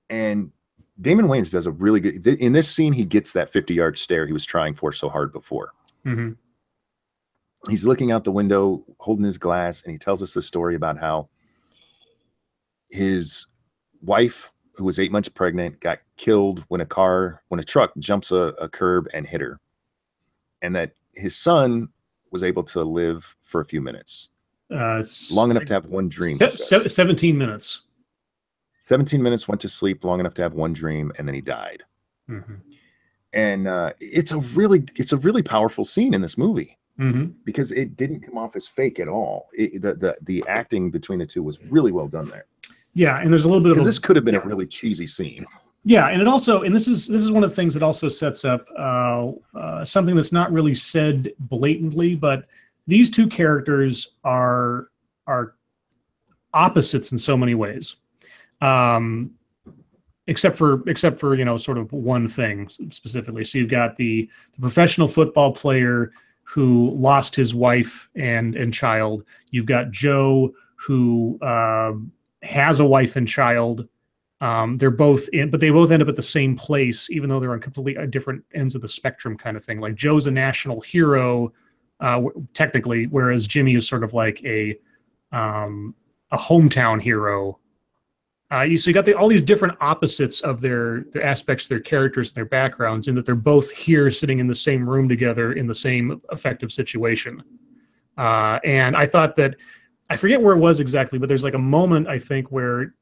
And Damon Wayans does a really good, in this scene, he gets that 50-yard stare he was trying for so hard before. He's looking out the window, holding his glass, and he tells us the story about how his wife, who was 8 months pregnant, got killed when a truck jumps a curb and hit her. And that his son was able to live for a few minutes. Long enough to have one dream. 17 minutes. 17 minutes, went to sleep long enough to have one dream, and then he died. And it's a really powerful scene in this movie because it didn't come off as fake at all. The acting between the two was really well done there. Yeah, and there's a little bit of this could have been a really cheesy scene. Yeah, and it also, and this is one of the things that also sets up something that's not really said blatantly, but these two characters are opposites in so many ways, except for sort of one thing specifically. So you've got the professional football player who lost his wife and child. You've got Joe, who has a wife and child. They're both but they both end up at the same place, even though they're on completely different ends of the spectrum, kind of thing. Like Joe's a national hero, technically, whereas Jimmy is sort of like a hometown hero. So you got all these different opposites of their aspects, their characters, and their backgrounds, in that they're both here sitting in the same room together in the same effective situation. And I thought that, I forget where it was exactly, but there's like a moment, I think, where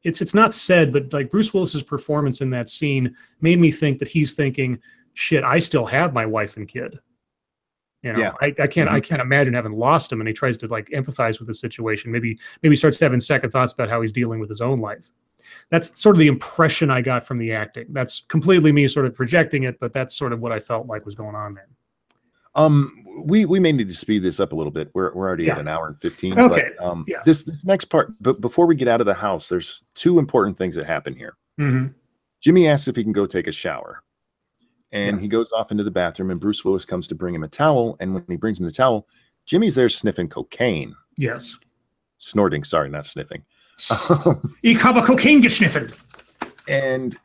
it's not said, but like Bruce Willis's performance in that scene made me think that he's thinking, shit, I still have my wife and kid. I can't imagine having lost him. And he tries to like empathize with the situation. Maybe starts having second thoughts about how he's dealing with his own life. That's sort of the impression I got from the acting. That's completely me sort of projecting it, but that's sort of what I felt like was going on there. We may need to speed this up a little bit. We're already at an hour and 15. Okay. But this next part, but before we get out of the house, there's two important things that happen here. Jimmy asks if he can go take a shower, and he goes off into the bathroom, and Bruce Willis comes to bring him a towel. And when he brings him the towel, Jimmy's there sniffing cocaine. Yes. Snorting. Sorry, not sniffing. Ich habe cocaine geschniffen. And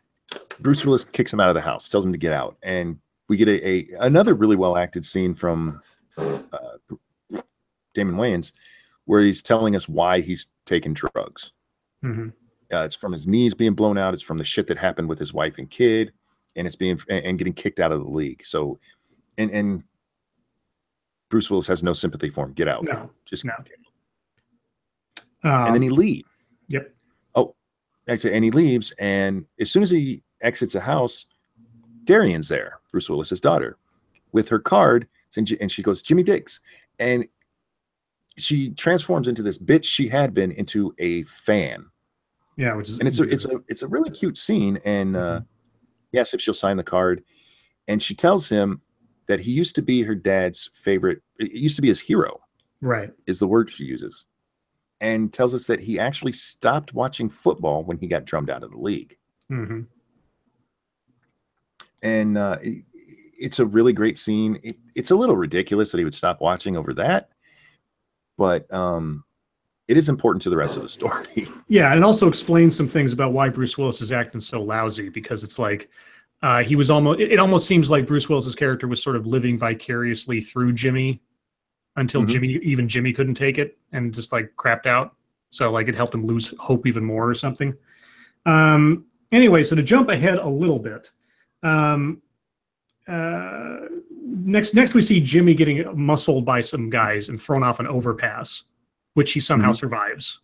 Bruce Willis kicks him out of the house, tells him to get out, and we get another really well acted scene from Damon Wayans, where he's telling us why he's taking drugs. It's from his knees being blown out. It's from the shit that happened with his wife and kid, and it's getting kicked out of the league. So, and Bruce Willis has no sympathy for him. Get out. No, just no. And then he leaves. Yep. Oh, actually, and he leaves, and as soon as he exits the house, Darian's there, Bruce Willis's daughter, with her card, and she goes, Jimmy Diggs. And she transforms into this bitch she had been into a fan. Yeah, which is, and it's a really cute scene. And he asks if she'll sign the card, and she tells him that he used to be her dad's favorite. It used to be his hero. Right, is the word she uses, and tells us that he actually stopped watching football when he got drummed out of the league. And it's a really great scene. It's a little ridiculous that he would stop watching over that, but it is important to the rest of the story. Yeah, and it also explains some things about why Bruce Willis is acting so lousy, because it's like it almost seems like Bruce Willis's character was sort of living vicariously through Jimmy until Jimmy couldn't take it and just like crapped out. So like it helped him lose hope even more or something. Anyway, so to jump ahead a little bit, next we see Jimmy getting muscled by some guys and thrown off an overpass, which he somehow survives.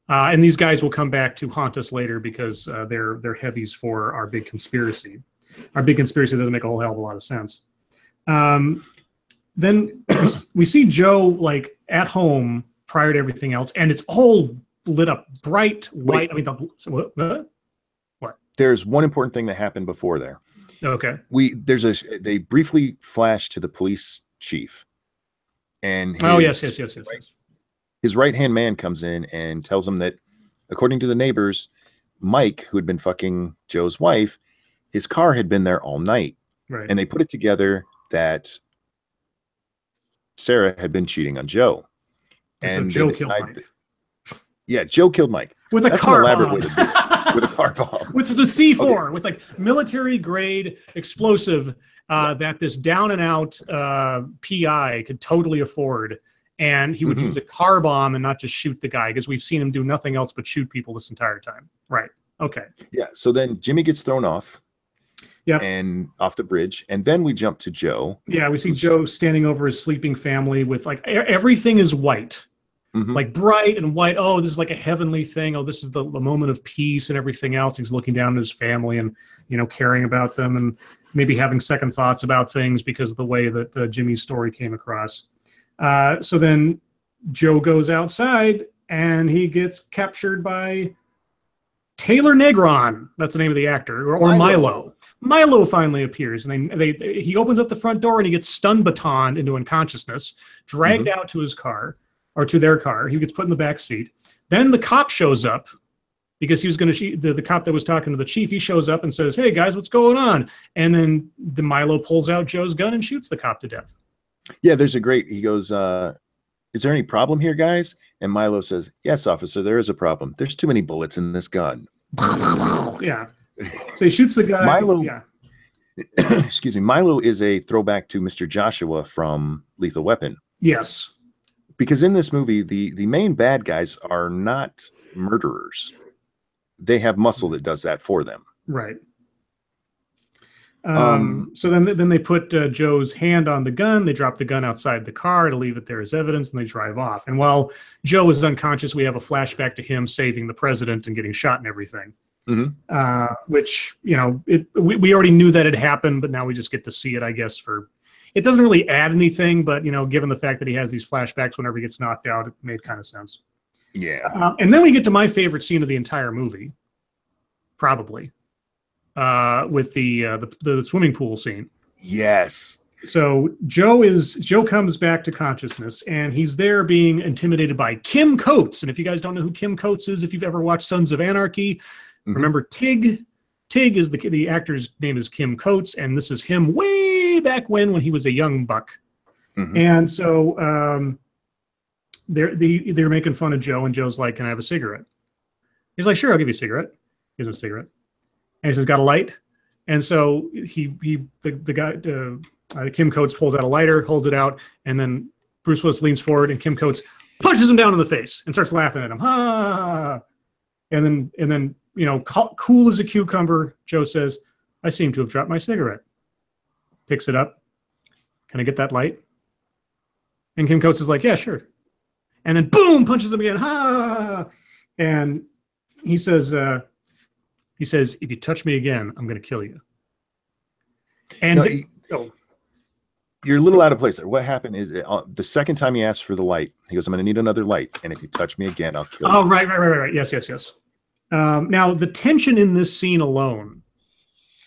And these guys will come back to haunt us later because they're heavies for our big conspiracy. Our big conspiracy doesn't make a whole hell of a lot of sense. Then we see Joe like at home prior to everything else, and it's all lit up bright white. Wait. I mean, what? There's one important thing that happened before there. Okay. They briefly flash to the police chief, and yes. His right-hand man comes in and tells him that, according to the neighbors, Mike, who had been fucking Joe's wife, his car had been there all night. Right. And they put it together that Sarah had been cheating on Joe. And so Joe killed Mike. Yeah, Joe killed Mike. With a car bomb. Way to do it. With a car bomb. With the C4, with like military-grade explosive that this down-and-out PI could totally afford. And he would use a car bomb and not just shoot the guy, because we've seen him do nothing else but shoot people this entire time. Right. Okay. Yeah. So then Jimmy gets thrown off. Yeah. And off the bridge. And then we jump to Joe. Yeah, we see Joe standing over his sleeping family with like everything is white. Like bright and white. Oh, this is like a heavenly thing. Oh, this is the moment of peace and everything else. He's looking down at his family and, caring about them and maybe having second thoughts about things because of the way that Jimmy's story came across. So then Joe goes outside and he gets captured by Taylor Negron. That's the name of the actor, or Milo. Milo finally appears, and he opens up the front door and he gets stun batoned into unconsciousness, dragged out to his car, or to their car. He gets put in the back seat. Then the cop shows up because he was going to shoot the cop that was talking to the chief. He shows up and says, "Hey guys, what's going on?" And then the Milo pulls out Joe's gun and shoots the cop to death. Yeah, he goes, "Is there any problem here, guys?" And Milo says, "Yes, officer, there is a problem. There's too many bullets in this gun." Yeah. So he shoots the guy. Milo, yeah. Excuse me. Milo is a throwback to Mr. Joshua from Lethal Weapon. Yes. Because in this movie, the main bad guys are not murderers. They have muscle that does that for them. Right. So then they put Joe's hand on the gun. They drop the gun outside the car to leave it there as evidence, and they drive off. And while Joe is unconscious, we have a flashback to him saving the president and getting shot and everything. Which, we already knew that had happened, but now we just get to see it, I guess, it doesn't really add anything, but, given the fact that he has these flashbacks whenever he gets knocked out, it made kind of sense. Yeah. And then we get to my favorite scene of the entire movie, probably, with the swimming pool scene. Yes. So Joe comes back to consciousness, and he's there being intimidated by Kim Coates. And if you guys don't know who Kim Coates is, if you've ever watched Sons of Anarchy, remember Tig? Tig is the actor's name is Kim Coates, and this is him way back when he was a young buck. And so they're making fun of Joe, and Joe's like, "Can I have a cigarette?" He's like, "Sure, I'll give you a cigarette." He gives him a cigarette, and he says, "Got a light?" And so the guy Kim Coates pulls out a lighter, holds it out, and then Bruce Willis leans forward, and Kim Coates punches him down in the face and starts laughing at him. Ha! And then cool as a cucumber, Joe says, "I seem to have dropped my cigarette." Picks it up. "Can I get that light?" And Kim Coates is like, "Yeah, sure." And then boom, punches him again. Ha! And he says, "If you touch me again, I'm going to kill you." And you're a little out of place there. What happened is the second time he asked for the light, he goes, "I'm going to need another light. And if you touch me again, I'll kill you." Oh, right. Yes. Now, the tension in this scene alone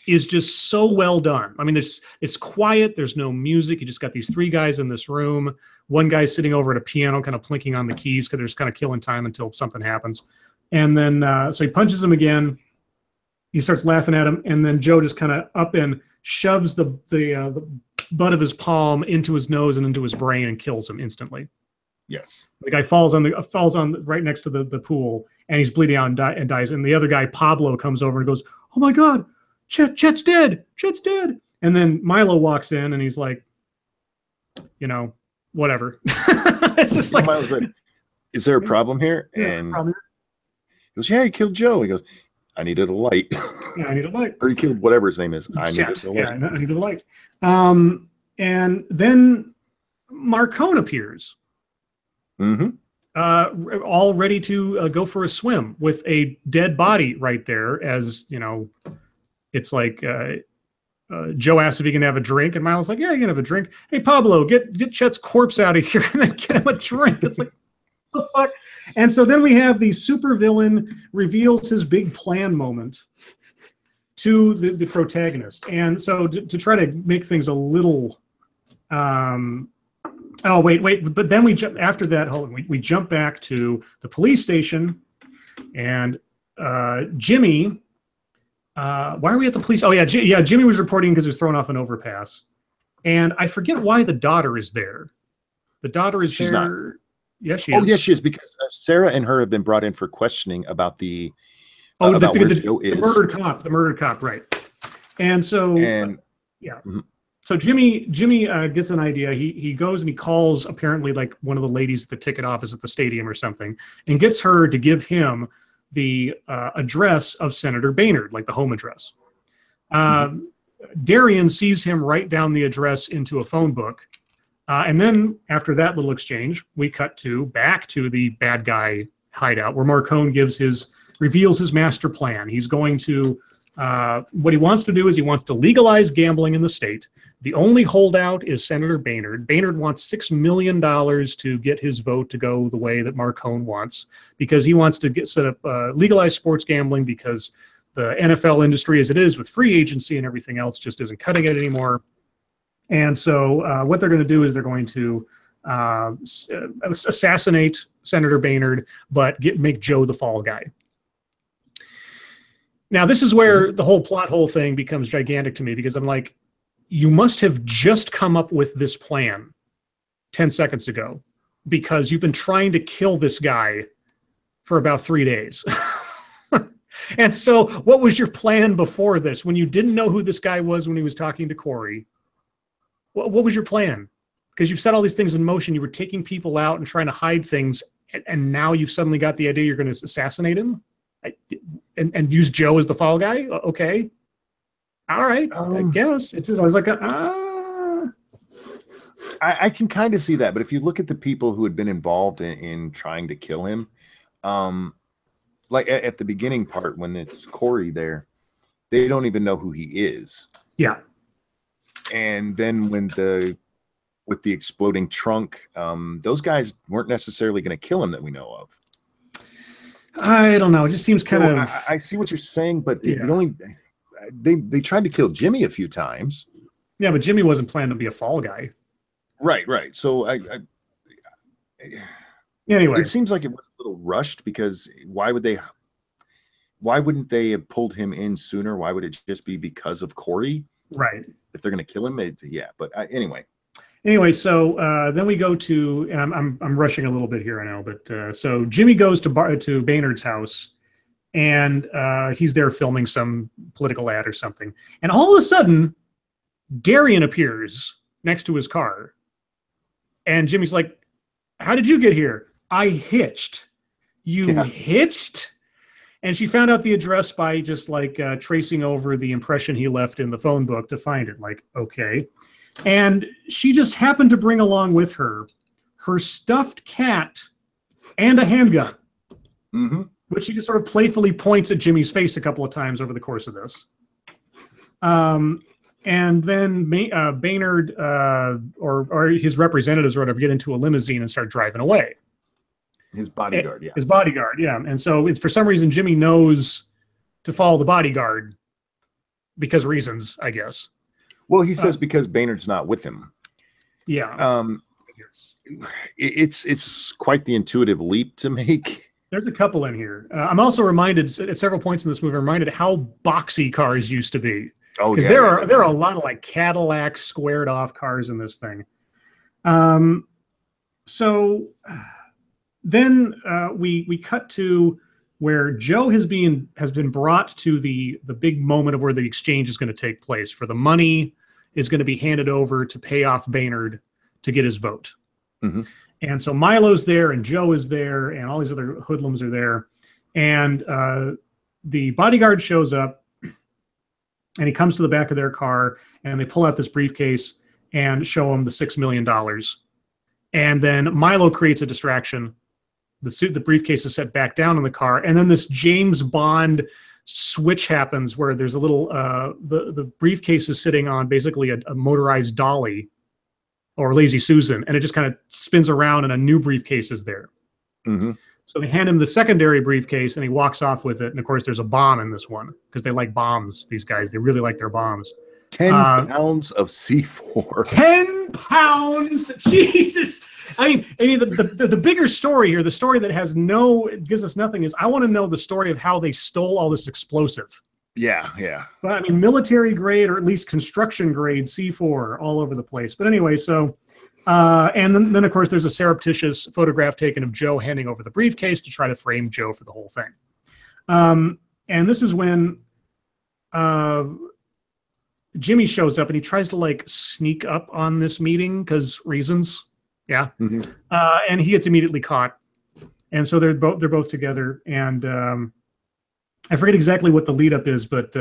is just so well done. I mean, it's quiet. There's no music. You just got these three guys in this room. One guy's sitting over at a piano kind of plinking on the keys because they're just kind of killing time until something happens. And then so he punches him again. He starts laughing at him. And then Joe just kind of up and shoves the butt of his palm into his nose and into his brain and kills him instantly. Yes. The guy falls on right next to the pool, and he's bleeding out and dies. And the other guy, Pablo, comes over and goes, "Oh my God, Chet's dead. Chet's dead." And then Milo walks in and he's like, whatever. It's just like, Milo's like, "Is there a problem here?" And he goes, "Yeah, he killed Joe." He goes, I needed a light. Yeah, I need a light. Or he killed whatever his name is. I needed a light. Yeah, I needed a light. And then Marcone appears. All ready to go for a swim with a dead body right there. As you know, it's like Joe asks if he can have a drink, and Milo's like, "Yeah, you can have a drink." Hey, Pablo, get Chet's corpse out of here and then get him a drink. It's like, what the fuck? And so then we have the supervillain reveals his big plan moment to the protagonist, and so to try to make things a little. Oh, wait. But then we jump after that. Hold on. We jump back to the police station, and Jimmy. Why are we at the police? Oh, yeah. Jimmy was reporting because he was thrown off an overpass. And I forget why the daughter is there. The daughter is She's there. Not. Yes, she is. Oh, yes, she is. Because Sarah and her have been brought in for questioning about the. About where Joe is. The murdered cop, right. And so. Yeah. So Jimmy gets an idea. He goes and he calls apparently like one of the ladies at the ticket office at the stadium or something, and gets her to give him the address of Senator Boehnert, like the home address. Darian sees him write down the address into a phone book, and then after that little exchange, we cut back to the bad guy hideout where Marcone reveals his master plan. He's going to what he wants to do is he wants to legalize gambling in the state. The only holdout is Senator Boehnert. Boehnert wants $6 million to get his vote to go the way that Marcone wants, because he wants to set up legalized sports gambling, because the NFL industry as it is with free agency and everything else just isn't cutting it anymore. And so what they're going to do is they're going to assassinate Senator Boehnert, but make Joe the fall guy. Now, this is where the whole plot hole thing becomes gigantic to me, because I'm like, you must have just come up with this plan 10 seconds ago, because you've been trying to kill this guy for about 3 days. And so what was your plan before this, when you didn't know who this guy was when he was talking to Corey? What was your plan? Because you've set all these things in motion. You were taking people out and trying to hide things, and now you've suddenly got the idea you're going to assassinate him? And use Joe as the fall guy? Okay. All right. I guess. It's just, I was like, I can kind of see that. But if you look at the people who had been involved in trying to kill him, like at the beginning part, when it's Corey there, they don't even know who he is. Yeah. And then with the exploding trunk, those guys weren't necessarily going to kill him that we know of. I don't know. It just seems kind of. I see what you're saying, but they tried to kill Jimmy a few times. Yeah, but Jimmy wasn't planning to be a fall guy. Right. So anyway, it seems like it was a little rushed, because why wouldn't they have pulled him in sooner? Why would it just be because of Corey? Right. If they're going to kill him, anyway. Anyway, so then we go to, and I'm rushing a little bit here, I know, but so Jimmy goes to Boehnert's house, and he's there filming some political ad or something, and all of a sudden, Darian appears next to his car, and Jimmy's like, "How did you get here?" "I hitched." You hitched? And she found out the address by just like tracing over the impression he left in the phone book to find it. Like, okay. And she just happened to bring along with her stuffed cat and a handgun, which she just sort of playfully points at Jimmy's face a couple of times over the course of this. And then Boehnert or his representatives or whatever get into a limousine and start driving away. His bodyguard, yeah. His bodyguard, yeah. And so for some reason, Jimmy knows to follow the bodyguard because reasons, I guess. Well, he says because Boehnert's not with him. Yeah. It's quite the intuitive leap to make. There's a couple in here. I'm also reminded at several points in this movie, I'm reminded how boxy cars used to be. Oh, because there are a lot of like Cadillac squared off cars in this thing. So then we cut to where Joe has been brought to the big moment of where the exchange is going to take place, for the money is going to be handed over to pay off Boehnert to get his vote. And so Milo's there and Joe is there and all these other hoodlums are there. And the bodyguard shows up, and he comes to the back of their car, and they pull out this briefcase and show him the $6 million. And then Milo creates a distraction. The briefcase is set back down in the car, and then this James Bond switch happens where there's a little the briefcase is sitting on basically a motorized dolly or Lazy Susan, and it just kind of spins around, and a new briefcase is there. Mm-hmm. So they hand him the secondary briefcase, and he walks off with it. And of course, there's a bomb in this one because they like bombs. These guys, they really like their bombs. 10 pounds of C4. 10 pounds. Jesus. I mean, the bigger story here, the story that gives us nothing, is I want to know the story of how they stole all this explosive. Yeah. But I mean, military grade or at least construction grade C4 all over the place. But anyway, so, and then of course there's a surreptitious photograph taken of Joe handing over the briefcase to try to frame Joe for the whole thing. And this is when Jimmy shows up, and he tries to like sneak up on this meeting because reasons. Yeah. Mm-hmm. And he gets immediately caught. And so they're both together. And I forget exactly what the lead up is, but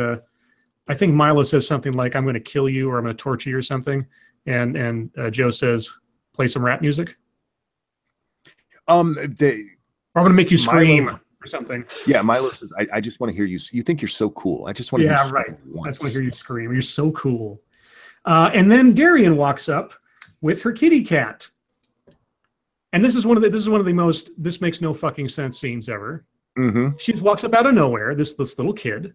I think Milo says something like, "I'm going to kill you," or "I'm going to torture you," or something. And Joe says, "Play some rap music." Or "I'm going to make you scream," or something. Yeah, Milo says, I just want to hear you. You think you're so cool. I just want to hear you scream once. I just want to hear you scream. You're so cool. And then Darian walks up with her kitty cat. And this is one of the most "this makes no fucking sense" scenes ever. Mm-hmm. She walks up out of nowhere, this little kid,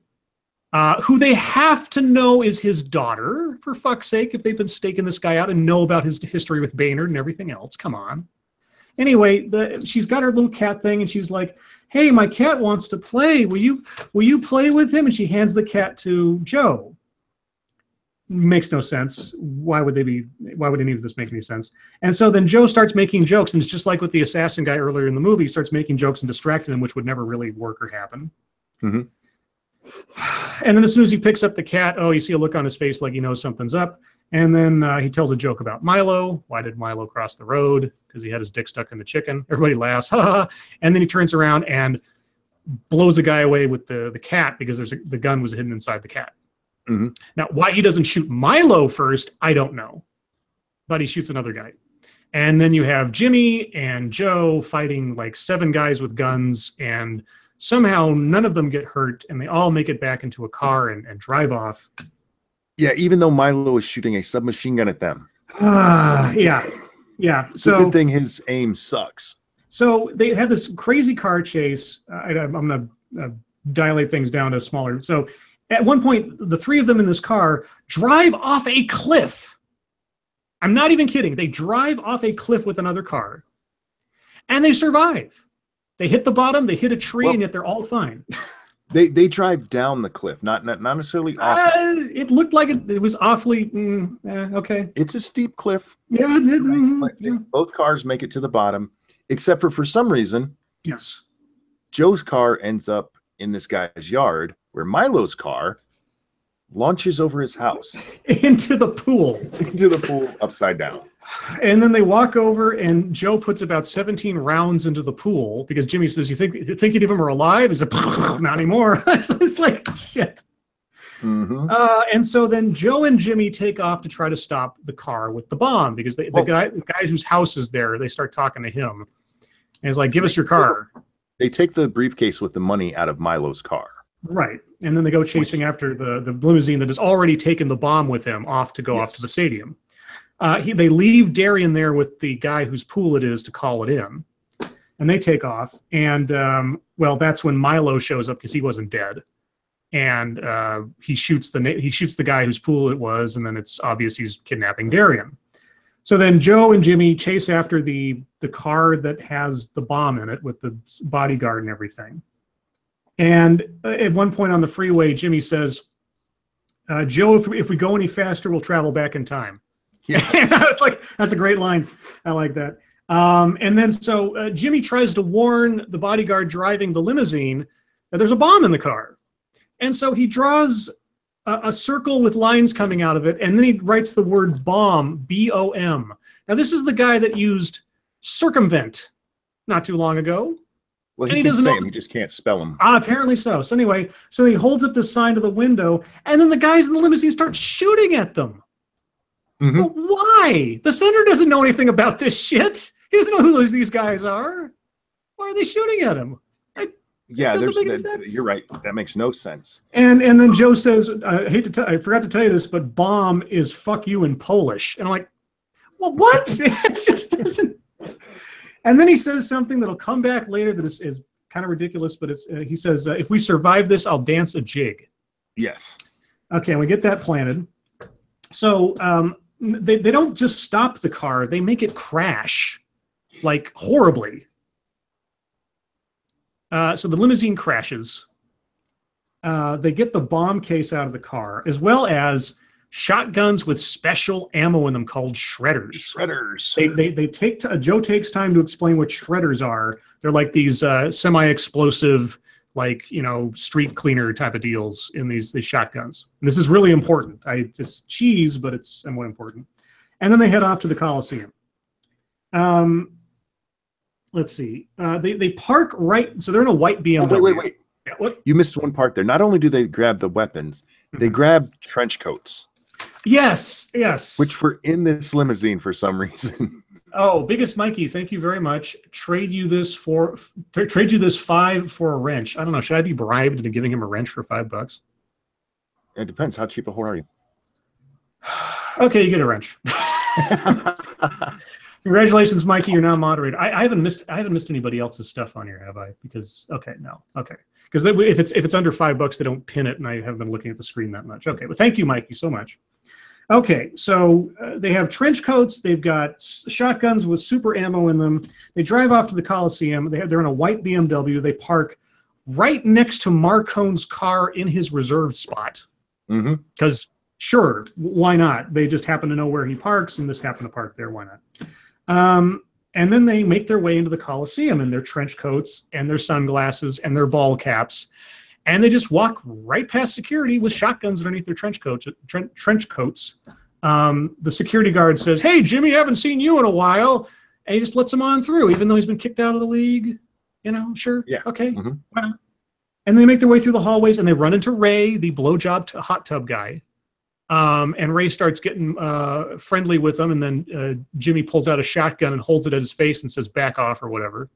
who they have to know is his daughter, for fuck's sake, if they've been staking this guy out and know about his history with Baynard and everything else. Come on. Anyway, she's got her little cat thing, and she's like, "Hey, my cat wants to play. Will you play with him?" And she hands the cat to Joe. Makes no sense. Why would any of this make any sense? And so then Joe starts making jokes, and it's just like with the assassin guy earlier in the movie. He starts making jokes and distracting him, which would never really work or happen. Mm-hmm. And then as soon as he picks up the cat, you see a look on his face like he knows something's up. And then he tells a joke about Milo. Why did Milo cross the road? Because he had his dick stuck in the chicken. Everybody laughs. Ha ha. And then he turns around and blows a guy away with the cat because the gun was hidden inside the cat. Mm-hmm. Now, why he doesn't shoot Milo first, I don't know. But he shoots another guy. And then you have Jimmy and Joe fighting like 7 guys with guns, and somehow none of them get hurt, and they all make it back into a car and drive off. Yeah, even though Milo is shooting a submachine gun at them. Yeah. It's a good thing his aim sucks. So they have this crazy car chase. I'm going to dilate things down to smaller. So at one point, the 3 of them in this car drive off a cliff. I'm not even kidding. They drive off a cliff with another car, and they survive. They hit the bottom, they hit a tree, and yet they're all fine. They drive down the cliff, not necessarily off. It looked like it was awfully okay. It's a steep cliff. Yeah, it did. Yeah. Both cars make it to the bottom, except for some reason. Yes. Joe's car ends up in this guy's yard, where Milo's car launches over his house. Into the pool. Into the pool, upside down. And then they walk over, and Joe puts about 17 rounds into the pool because Jimmy says, "You think any of them are alive?" He's like, "Not anymore." It's like, shit. Mm-hmm. And so then Joe and Jimmy take off to try to stop the car with the bomb because the guy whose house is there, they start talking to him. And he's like, "Give us your car." They take the briefcase with the money out of Milo's car. Right. And then they go chasing after the limousine that has already taken the bomb with him off to go off to the stadium. They leave Darian there with the guy whose pool it is to call it in. And they take off. And, that's when Milo shows up because he wasn't dead. And he shoots the guy whose pool it was, and then it's obvious he's kidnapping Darian. So then Joe and Jimmy chase after the car that has the bomb in it with the bodyguard and everything. And at one point on the freeway, Jimmy says, "Joe, if we go any faster, we'll travel back in time." Yes. I was like, that's a great line. I like that. And then so Jimmy tries to warn the bodyguard driving the limousine that there's a bomb in the car. And so he draws a circle with lines coming out of it, and then he writes the word bomb, B-O-M. Now, this is the guy that used circumvent not too long ago. Well, he can say them, he just can't spell them. Apparently so. So anyway, so he holds up this sign to the window, and then the guys in the limousine start shooting at them. Mm-hmm. Well, why? The senator doesn't know anything about this shit. He doesn't know who these guys are. Why are they shooting at him? Yeah, you're right. That makes no sense. And then Joe says, I forgot to tell you this, but bomb is fuck you in Polish. And I'm like, well, what? It just doesn't. And then he says something that'll come back later that is kind of ridiculous, but he says, if we survive this, I'll dance a jig. Yes. Okay, we get that planted. So they don't just stop the car, they make it crash, like horribly. So the limousine crashes. They get the bomb case out of the car, as well as shotguns with special ammo in them called shredders. Joe takes time to explain what shredders are. They're like these semi-explosive, like, street cleaner type of deals in these shotguns. And this is really important. It's cheese, but it's somewhat important. And then they head off to the Coliseum. Let's see. They park right. So they're in a white BMW. Oh, wait. Yeah, what? You missed one part there. Not only do they grab the weapons, they grab trench coats. Yes. Which were in this limousine for some reason. Oh, Biggest Mikey, thank you very much. Trade you this 5 for a wrench. I don't know. Should I be bribed into giving him a wrench for $5? It depends. How cheap a whore are you? Okay, you get a wrench. Congratulations, Mikey. You're now moderator. I haven't missed anybody else's stuff on here, have I? Because because if it's under $5, they don't pin it, and I haven't been looking at the screen that much. Okay, well, thank you, Mikey, so much. Okay, so they have trench coats. They've got shotguns with super ammo in them. They drive off to the Coliseum. They're in a white BMW. They park right next to Marcone's car in his reserved spot. Because sure, why not? They just happen to know where he parks, and this happened to park there. Why not? And then they make their way into the Coliseum in their trench coats and their sunglasses and their ball caps. And they just walk right past security with shotguns underneath their trench coats. The security guard says, "Hey, Jimmy, haven't seen you in a while." And he just lets him on through, even though he's been kicked out of the league. Sure. Yeah. Okay. Why not? And they make their way through the hallways, and they run into Ray, the blowjob hot tub guy. And Ray starts getting friendly with them, and then Jimmy pulls out a shotgun and holds it at his face and says, "Back off," or whatever.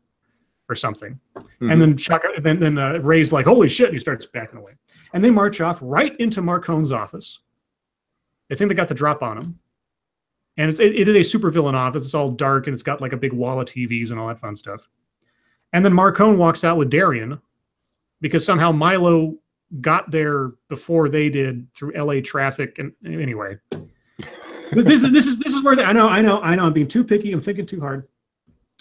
Or something. And then Ray's like, "Holy shit," and he starts backing away. And they march off right into Marcone's office. They think they got the drop on him. And it is a supervillain office. It's all dark, and it's got like a big wall of TVs and all that fun stuff. And then Marcone walks out with Darian because somehow Milo got there before they did through LA traffic. And anyway, this is where I know I'm being too picky. I'm thinking too hard.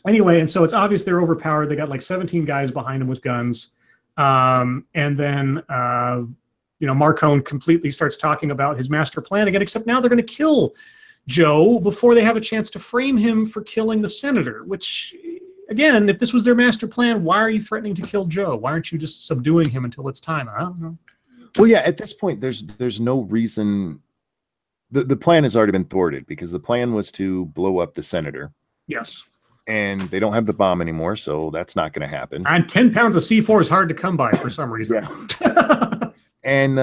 Anyway, and so it's obvious they're overpowered. They got like 17 guys behind them with guns. And then, Marcone completely starts talking about his master plan again, except now they're going to kill Joe before they have a chance to frame him for killing the senator, which, again, if this was their master plan, why are you threatening to kill Joe? Why aren't you just subduing him until it's time? I don't know. Well, yeah, at this point, there's no reason. The plan has already been thwarted because the plan was to blow up the senator. Yes. And they don't have the bomb anymore, so that's not going to happen. And 10 pounds of C4 is hard to come by for some reason. Yeah. And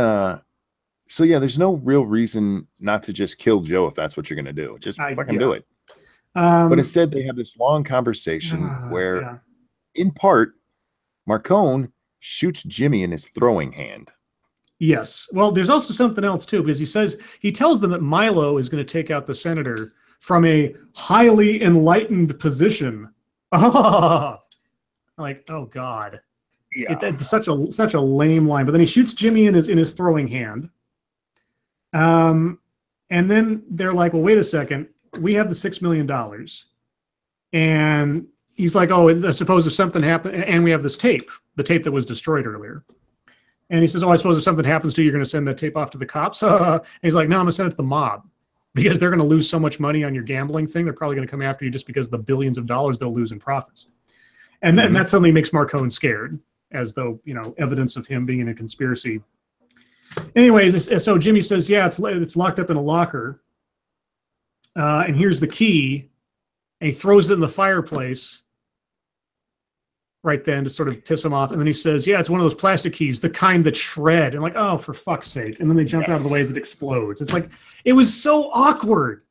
so, yeah, there's no real reason not to just kill Joe if that's what you're going to do. Just fucking do it. But instead, they have this long conversation where, in part, Marcone shoots Jimmy in his throwing hand. Yes. Well, there's also something else, too, because he tells them that Milo is going to take out the senator from a highly enlightened position. Oh, like, oh God. Yeah. It's such a lame line. But then he shoots Jimmy in his throwing hand. And then they're like, well, wait a second. We have the $6 million. And he's like, oh, I suppose if something happened, and we have this tape, the tape that was destroyed earlier. And he says, oh, I suppose if something happens to you, you're going to send that tape off to the cops. And he's like, no, I'm going to send it to the mob. Because they're going to lose so much money on your gambling thing, they're probably going to come after you just because of the billions of dollars they'll lose in profits. And then that suddenly makes Marcone scared, as though, evidence of him being in a conspiracy. Anyways, so Jimmy says, yeah, it's locked up in a locker. And here's the key. And he throws it in the fireplace. right then to sort of piss him off. And then he says, yeah, it's one of those plastic keys, the kind that shred. And like, oh, for fuck's sake. And then they jump out of the way as it explodes. It's like, it was so awkward.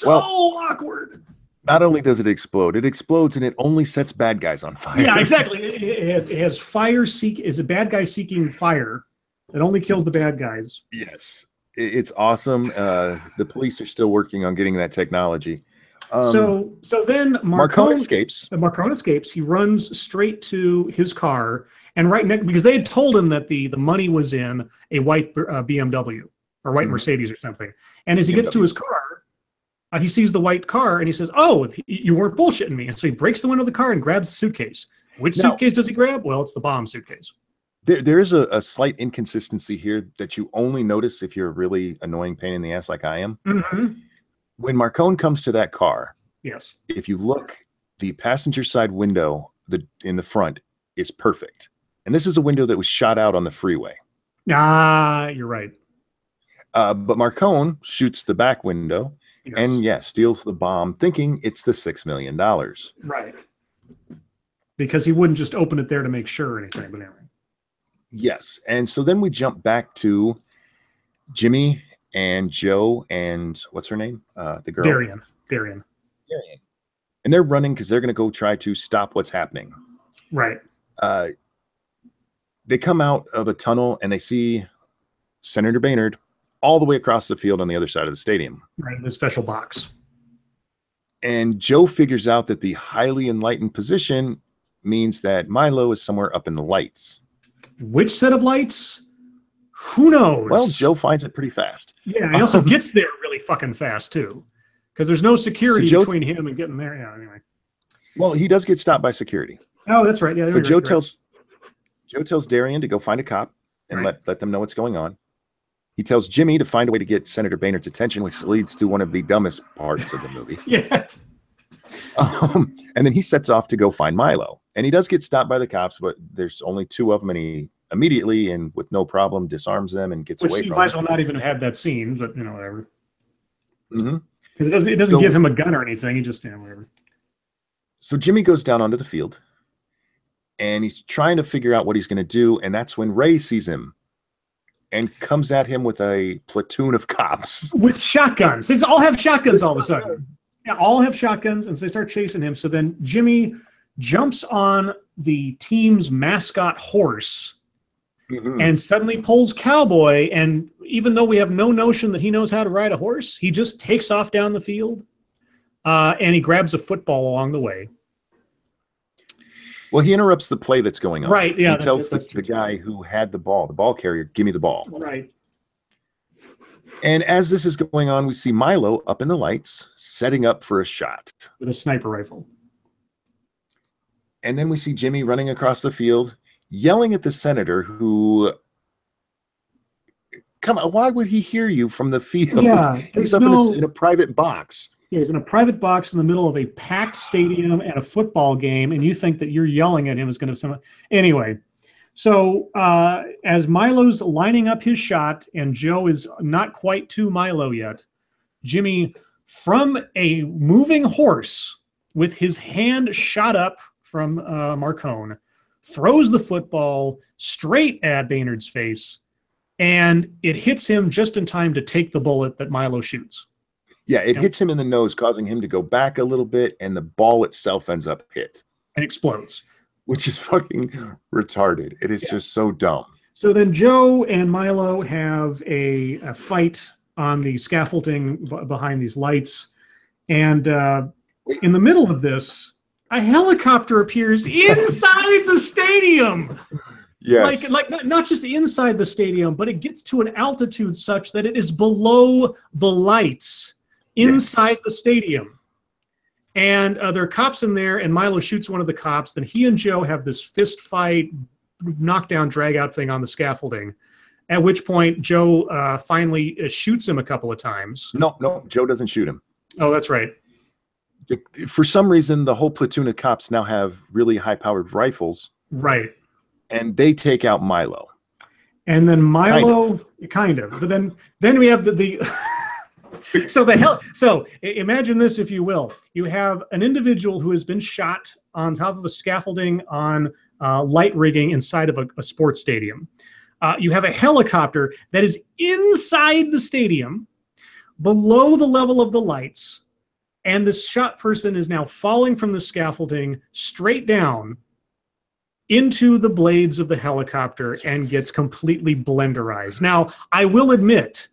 Awkward. Not only does it explodes and it only sets bad guys on fire. Yeah, exactly. It has fire is a bad guy seeking fire. It only kills the bad guys. Yes. It's awesome. The police are still working on getting that technology. So then Marcone escapes. Marcone escapes. He runs straight to his car, and right next, because they had told him that the money was in a white BMW or white Mercedes or something. And as he gets to his car, he sees the white car and he says, "Oh, you weren't bullshitting me." And so he breaks the window of the car and grabs the suitcase. Which suitcase does he grab? Well, it's the bomb suitcase. There is a slight inconsistency here that you only notice if you're a really annoying pain in the ass like I am. Mm-hmm. When Marcone comes to that car, yes, if you look, the passenger side window in the front is perfect. And this is a window that was shot out on the freeway. Ah, you're right. But Marcone shoots the back window and, steals the bomb, thinking it's the $6 million. Right. Because he wouldn't just open it there to make sure or anything. But anyway. Yes. And so then we jump back to Jimmy and Joe and what's her name? The girl. Darian. And they're running because they're going to go try to stop what's happening. Right. They come out of a tunnel and they see Senator Baynard all the way across the field on the other side of the stadium. Right, in the special box. And Joe figures out that the highly enlightened position means that Milo is somewhere up in the lights. Which set of lights? Who knows? Well, Joe finds it pretty fast. Yeah, he also gets there really fucking fast, too. Because there's no security between him and getting there. Yeah, anyway. Well, he does get stopped by security. Oh, that's right. Yeah, but Joe tells Darian to go find a cop and let them know what's going on. He tells Jimmy to find a way to get Senator Baynard's attention, which leads to one of the dumbest parts of the movie. Yeah. And then he sets off to go find Milo. And he does get stopped by the cops, but there's only two of them, and he immediately and with no problem disarms them and gets away from them. Which he might as well not even have had that scene, but whatever. Mm-hmm. Because it doesn't give him a gun or anything. He just whatever. So Jimmy goes down onto the field, and he's trying to figure out what he's going to do, and that's when Ray sees him and comes at him with a platoon of cops. With shotguns. They all have shotguns all of a sudden. Yeah, all have shotguns, and so they start chasing him. So then Jimmy jumps on the team's mascot horse and suddenly pulls Cowboy. And even though we have no notion that he knows how to ride a horse, he just takes off down the field and he grabs a football along the way. Well, he interrupts the play that's going on. Right, yeah. He tells the guy who had the ball carrier, give me the ball. Right. And as this is going on, we see Milo up in the lights, setting up for a shot. With a sniper rifle. And then we see Jimmy running across the field, yelling at the senator who... Come on, why would he hear you from the field? Yeah, he's up in a private box. Yeah, he's in a private box in the middle of a packed stadium at a football game, and you think that you're yelling at him is going to... Anyway, so as Milo's lining up his shot, and Joe is not quite to Milo yet, Jimmy, from a moving horse, with his hand shot up from Marcone, throws the football straight at Baynard's face, and it hits him just in time to take the bullet that Milo shoots. Yeah, it hits him in the nose, causing him to go back a little bit, and the ball itself ends up hit. And explodes. Which is fucking retarded. It is just so dumb. So then Joe and Milo have a fight on the scaffolding behind these lights. And in the middle of this, a helicopter appears inside the stadium. Yes. Like not just inside the stadium, but it gets to an altitude such that it is below the lights inside the stadium. And there are cops in there, and Milo shoots one of the cops. Then he and Joe have this fist fight, knockdown, drag-out thing on the scaffolding, at which point Joe finally shoots him a couple of times. No, Joe doesn't shoot him. Oh, that's right. For some reason, the whole platoon of cops now have really high-powered rifles. Right. And they take out Milo. And then Milo, kind of. But then we have the So imagine this, if you will. You have an individual who has been shot on top of a scaffolding on light rigging inside of a sports stadium. You have a helicopter that is inside the stadium, below the level of the lights, and this shot person is now falling from the scaffolding straight down into the blades of the helicopter and gets completely blenderized. Now, I will admit,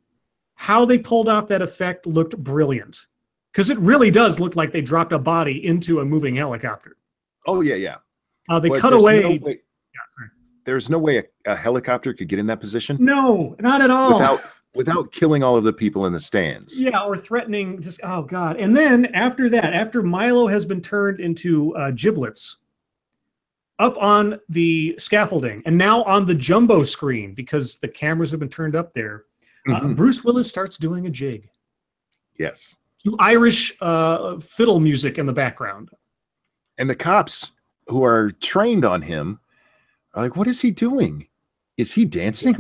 how they pulled off that effect looked brilliant, because it really does look like they dropped a body into a moving helicopter. Oh, yeah. They cut away. There's no way a helicopter could get in that position. No, not at all. Without killing all of the people in the stands. Yeah, or threatening, just, oh God. And then after that, after Milo has been turned into giblets up on the scaffolding and now on the jumbo screen, because the cameras have been turned up there, Bruce Willis starts doing a jig. Yes. To Irish fiddle music in the background. And the cops who are trained on him are like, what is he doing? Is he dancing?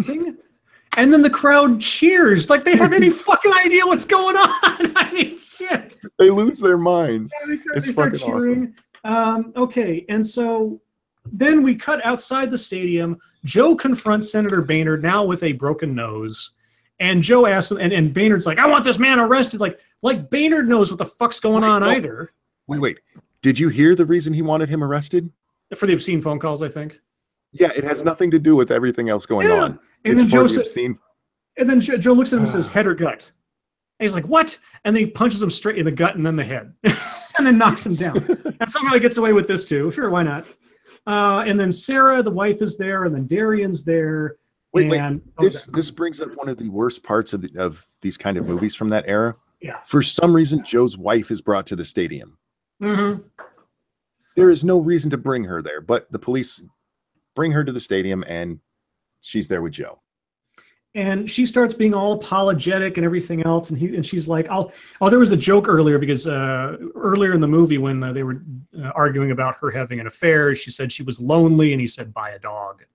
And then the crowd cheers like they have any fucking idea what's going on. I mean, shit. They lose their minds. Yeah, they start cheering. Awesome. Okay, and so then we cut outside the stadium. Joe confronts Senator Boehner, now with a broken nose. And Joe asks him, and Boehner's like, I want this man arrested. Like Boehner knows what the fuck's going on either. Wait. Did you hear the reason he wanted him arrested? For the obscene phone calls, I think. Yeah, it has nothing to do with everything else going on. And then Joe Joe looks at him and says, head or gut. And he's like, what? And then he punches him straight in the gut and then the head. And then knocks him down. And somehow he gets away with this too. Sure, why not? And then Sarah, the wife, is there, and then Darian's there. Wait. This brings up one of the worst parts of these kind of movies from that era. Yeah. For some reason, Joe's wife is brought to the stadium. Mm-hmm. There is no reason to bring her there, but the police bring her to the stadium, and she's there with Joe. And she starts being all apologetic and everything else, and she's like, there was a joke earlier, because earlier in the movie when they were arguing about her having an affair, she said she was lonely, and he said, buy a dog.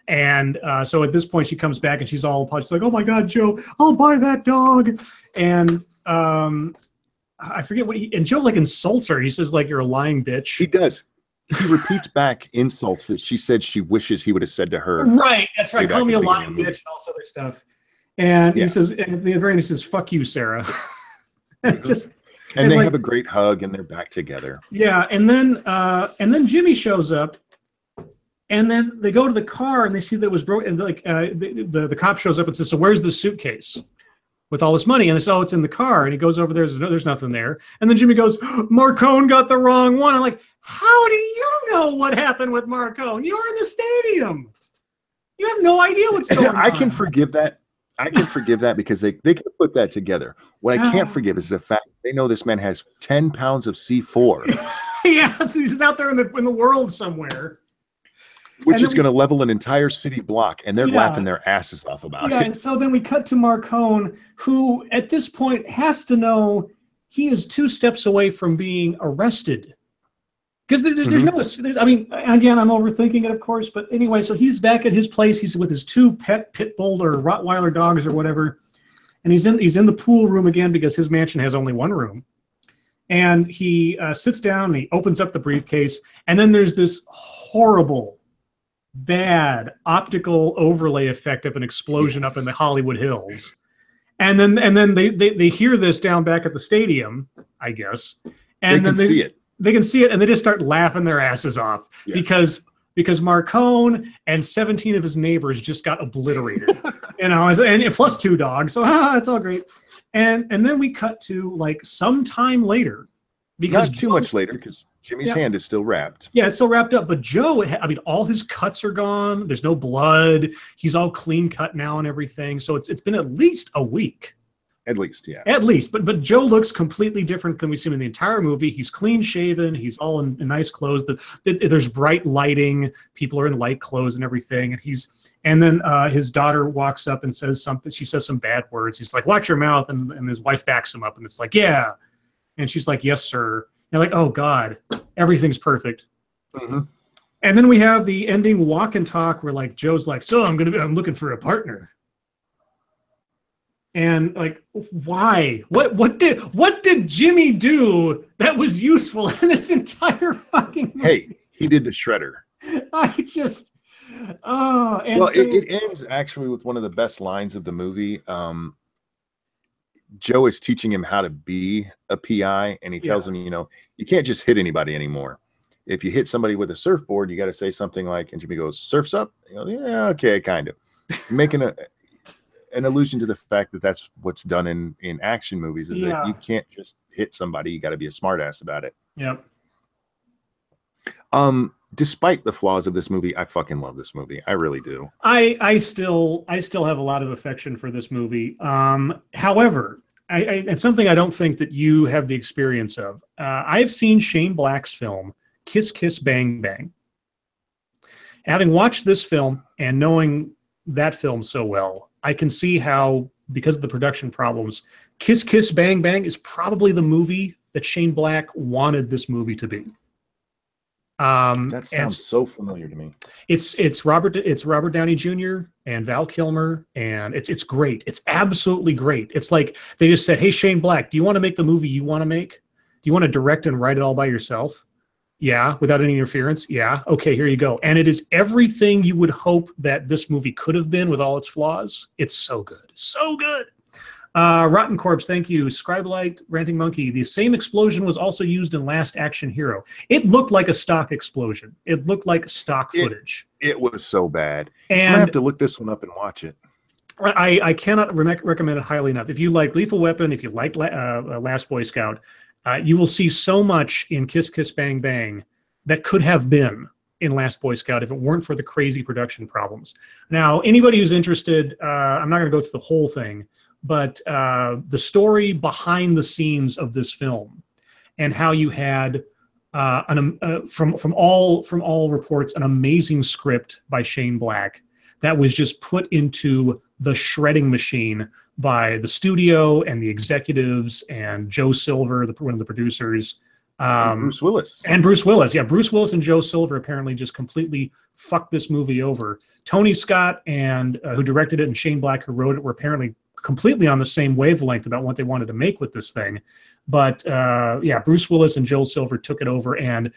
And so at this point, she comes back, and she's all apologetic. She's like, oh my God, Joe, I'll buy that dog. And I forget and Joe like insults her. He says, like, you're a lying bitch. He does. He repeats back insults that she said she wishes he would have said to her. Right, that's right. Call me a lying bitch and all this other stuff. And he says, and at the very end, he says, fuck you, Sarah. And they have a great hug, and they're back together. Yeah, and then Jimmy shows up, and then they go to the car, and they see that it was broken. And the cop shows up and says, so where's the suitcase with all this money? And they say, oh, it's in the car. And he goes over there, there's nothing there. And then Jimmy goes, Marcone got the wrong one. I'm like, how do you know what happened with Marcone? You're in the stadium. You have no idea what's going on. I can forgive that. Because they can put that together. What I can't forgive is the fact they know this man has 10 pounds of C4. Yeah, so he's out there in the world somewhere. Which is going to level an entire city block, and they're laughing their asses off about it. Yeah, and so then we cut to Marcone, who at this point has to know he is 2 steps away from being arrested. Because there's I mean, again, I'm overthinking it, of course, but anyway, so he's back at his place. He's with his 2 pet pit bull or Rottweiler dogs or whatever, and he's in the pool room again because his mansion has only 1 room. And he sits down and he opens up the briefcase, and then there's this horrible, bad optical overlay effect of an explosion up in the Hollywood Hills. And then they hear this down back at the stadium, I guess. And then see it. They can see it, and they just start laughing their asses off because Marcone and 17 of his neighbors just got obliterated, and plus 2 dogs. So it's all great. And then we cut to like some time later, because not too much later, because Jimmy's hand is still wrapped. Yeah, it's still wrapped up. But Joe, I mean, all his cuts are gone. There's no blood. He's all clean cut now and everything. So it's been at least a week. At least, yeah. At least. But Joe looks completely different than we see him in the entire movie. He's clean shaven. He's all in nice clothes. There's bright lighting. People are in light clothes and everything. And then his daughter walks up and says something. She says some bad words. He's like, watch your mouth. And his wife backs him up. And it's like, yeah. And she's like, yes, sir. And like, oh, God, everything's perfect. Mm-hmm. And then we have the ending walk and talk where like Joe's like, so I'm looking for a partner. And like, why? What did Jimmy do that was useful in this entire fucking movie? Hey, he did the shredder. I just and well, so, it ends actually with one of the best lines of the movie. Joe is teaching him how to be a PI, and he tells him, you know, you can't just hit anybody anymore. If you hit somebody with a surfboard, you got to say something like, and Jimmy goes, "Surf's up." You know, yeah, okay, kind of making an allusion to the fact that that's what's done in action movies, is that you can't just hit somebody. You got to be a smartass about it. Yep. Despite the flaws of this movie, I fucking love this movie. I really do. I still have a lot of affection for this movie. However, it's something I don't think that you have the experience of. I've seen Shane Black's film, Kiss Kiss Bang Bang. Having watched this film and knowing that film so well, I can see how, because of the production problems, Kiss Kiss Bang Bang is probably the movie that Shane Black wanted this movie to be. That sounds so familiar to me. It's Robert Downey Jr. and Val Kilmer, and it's great. It's absolutely great. It's like they just said, "Hey, Shane Black, do you want to make the movie you want to make? Do you want to direct and write it all by yourself? Yeah, without any interference. Yeah, okay, here you go." And it is everything you would hope that this movie could have been with all its flaws. It's so good, so good. Rotten Corpse, thank you. Scribe Light, Ranting Monkey. The same explosion was also used in Last Action Hero. It looked like a stock explosion. It looked like stock footage. It was so bad. And I'm gonna have to look this one up and watch it. I cannot recommend it highly enough. If you like Lethal Weapon, if you like Last Boy Scout, you will see so much in Kiss Kiss Bang Bang that could have been in Last Boy Scout if it weren't for the crazy production problems. Now, anybody who's interested, I'm not going to go through the whole thing, but the story behind the scenes of this film and how you had from all reports an amazing script by Shane Black that was just put into the shredding machine by the studio and the executives and Joe Silver, one of the producers, and Bruce Willis. Yeah, Bruce Willis and Joe Silver apparently just completely fucked this movie over. Tony Scott and who directed it and Shane Black who wrote it were apparently completely on the same wavelength about what they wanted to make with this thing. But yeah, Bruce Willis and Joe Silver took it over, and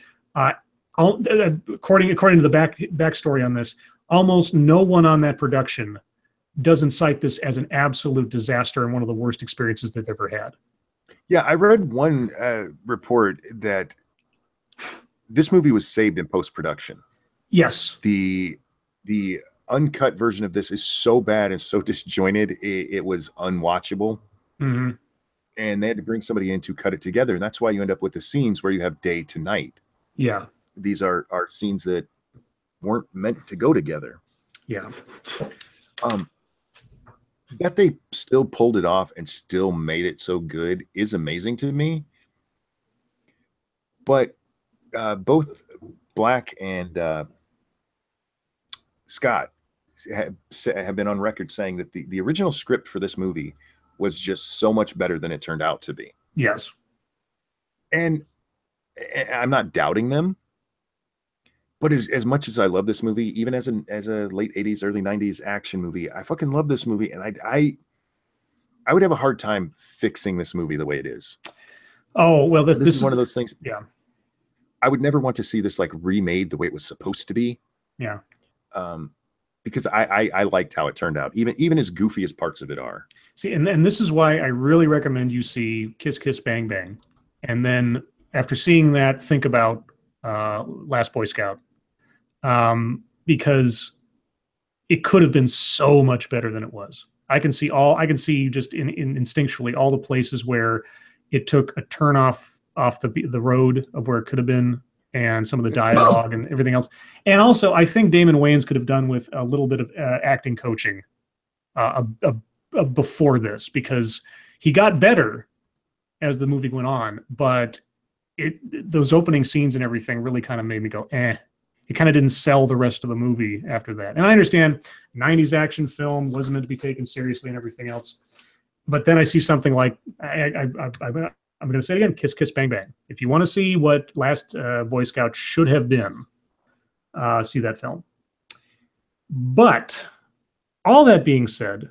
according to the backstory on this, almost no one on that production doesn't cite this as an absolute disaster and one of the worst experiences they've ever had. Yeah, I read one report that this movie was saved in post-production. Yes. The uncut version of this is so bad and so disjointed, it was unwatchable. Mm-hmm. And they had to bring somebody in to cut it together. And that's why you end up with the scenes where you have day to night. Yeah. These are scenes that weren't meant to go together. Yeah. That they still pulled it off and still made it so good is amazing to me. But both Black and Scott have been on record saying that the original script for this movie was just so much better than it turned out to be. Yes. And I'm not doubting them. But as much as I love this movie, even as a late 80s, early 90s action movie, I fucking love this movie. And I would have a hard time fixing this movie the way it is. Oh, well, this is one of those things. Yeah. I would never want to see this like remade the way it was supposed to be. Yeah. Because I liked how it turned out, even as goofy as parts of it are. See, and this is why I really recommend you see Kiss Kiss Bang Bang. And then after seeing that, think about Last Boy Scout. Because it could have been so much better than it was. I can see just instinctually all the places where it took a turn off the road of where it could have been, and some of the dialogue and everything else. And also, I think Damon Wayans could have done with a little bit of acting coaching before this, because he got better as the movie went on, but those opening scenes and everything really kind of made me go, eh. It kind of didn't sell the rest of the movie after that. And I understand 90s action film wasn't meant to be taken seriously and everything else. But then I see something like, I'm going to say it again, Kiss Kiss Bang Bang. If you want to see what Last Boy Scout should have been, see that film. But all that being said,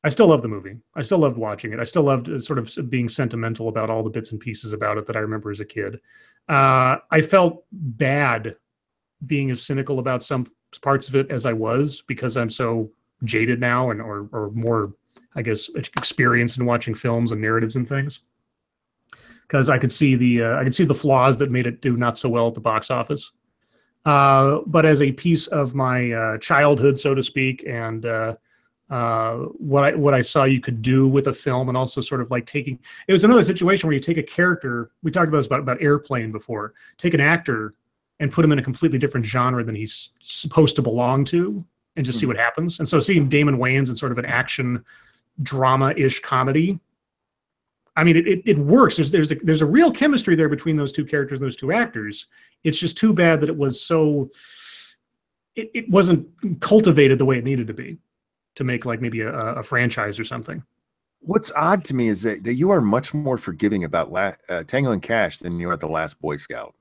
I still love the movie. I still loved watching it. I still loved sort of being sentimental about all the bits and pieces about it that I remember as a kid. I felt bad being as cynical about some parts of it as I was, because I'm so jaded now and or more, I guess, experienced in watching films and narratives and things. Because I could see the flaws that made it do not so well at the box office. But as a piece of my childhood, so to speak, and what I saw you could do with a film, and also sort of like taking, it was another situation where you take a character, we talked about this about Airplane before, take an actor and put him in a completely different genre than he's supposed to belong to, and just see what happens. And so seeing Damon Wayans in sort of an action drama-ish comedy, I mean, it works. There's a real chemistry there between those two characters and those two actors. It's just too bad that it was so, it wasn't cultivated the way it needed to be to make like maybe a franchise or something. What's odd to me is that you are much more forgiving about Tango and Cash than you are at The Last Boy Scout.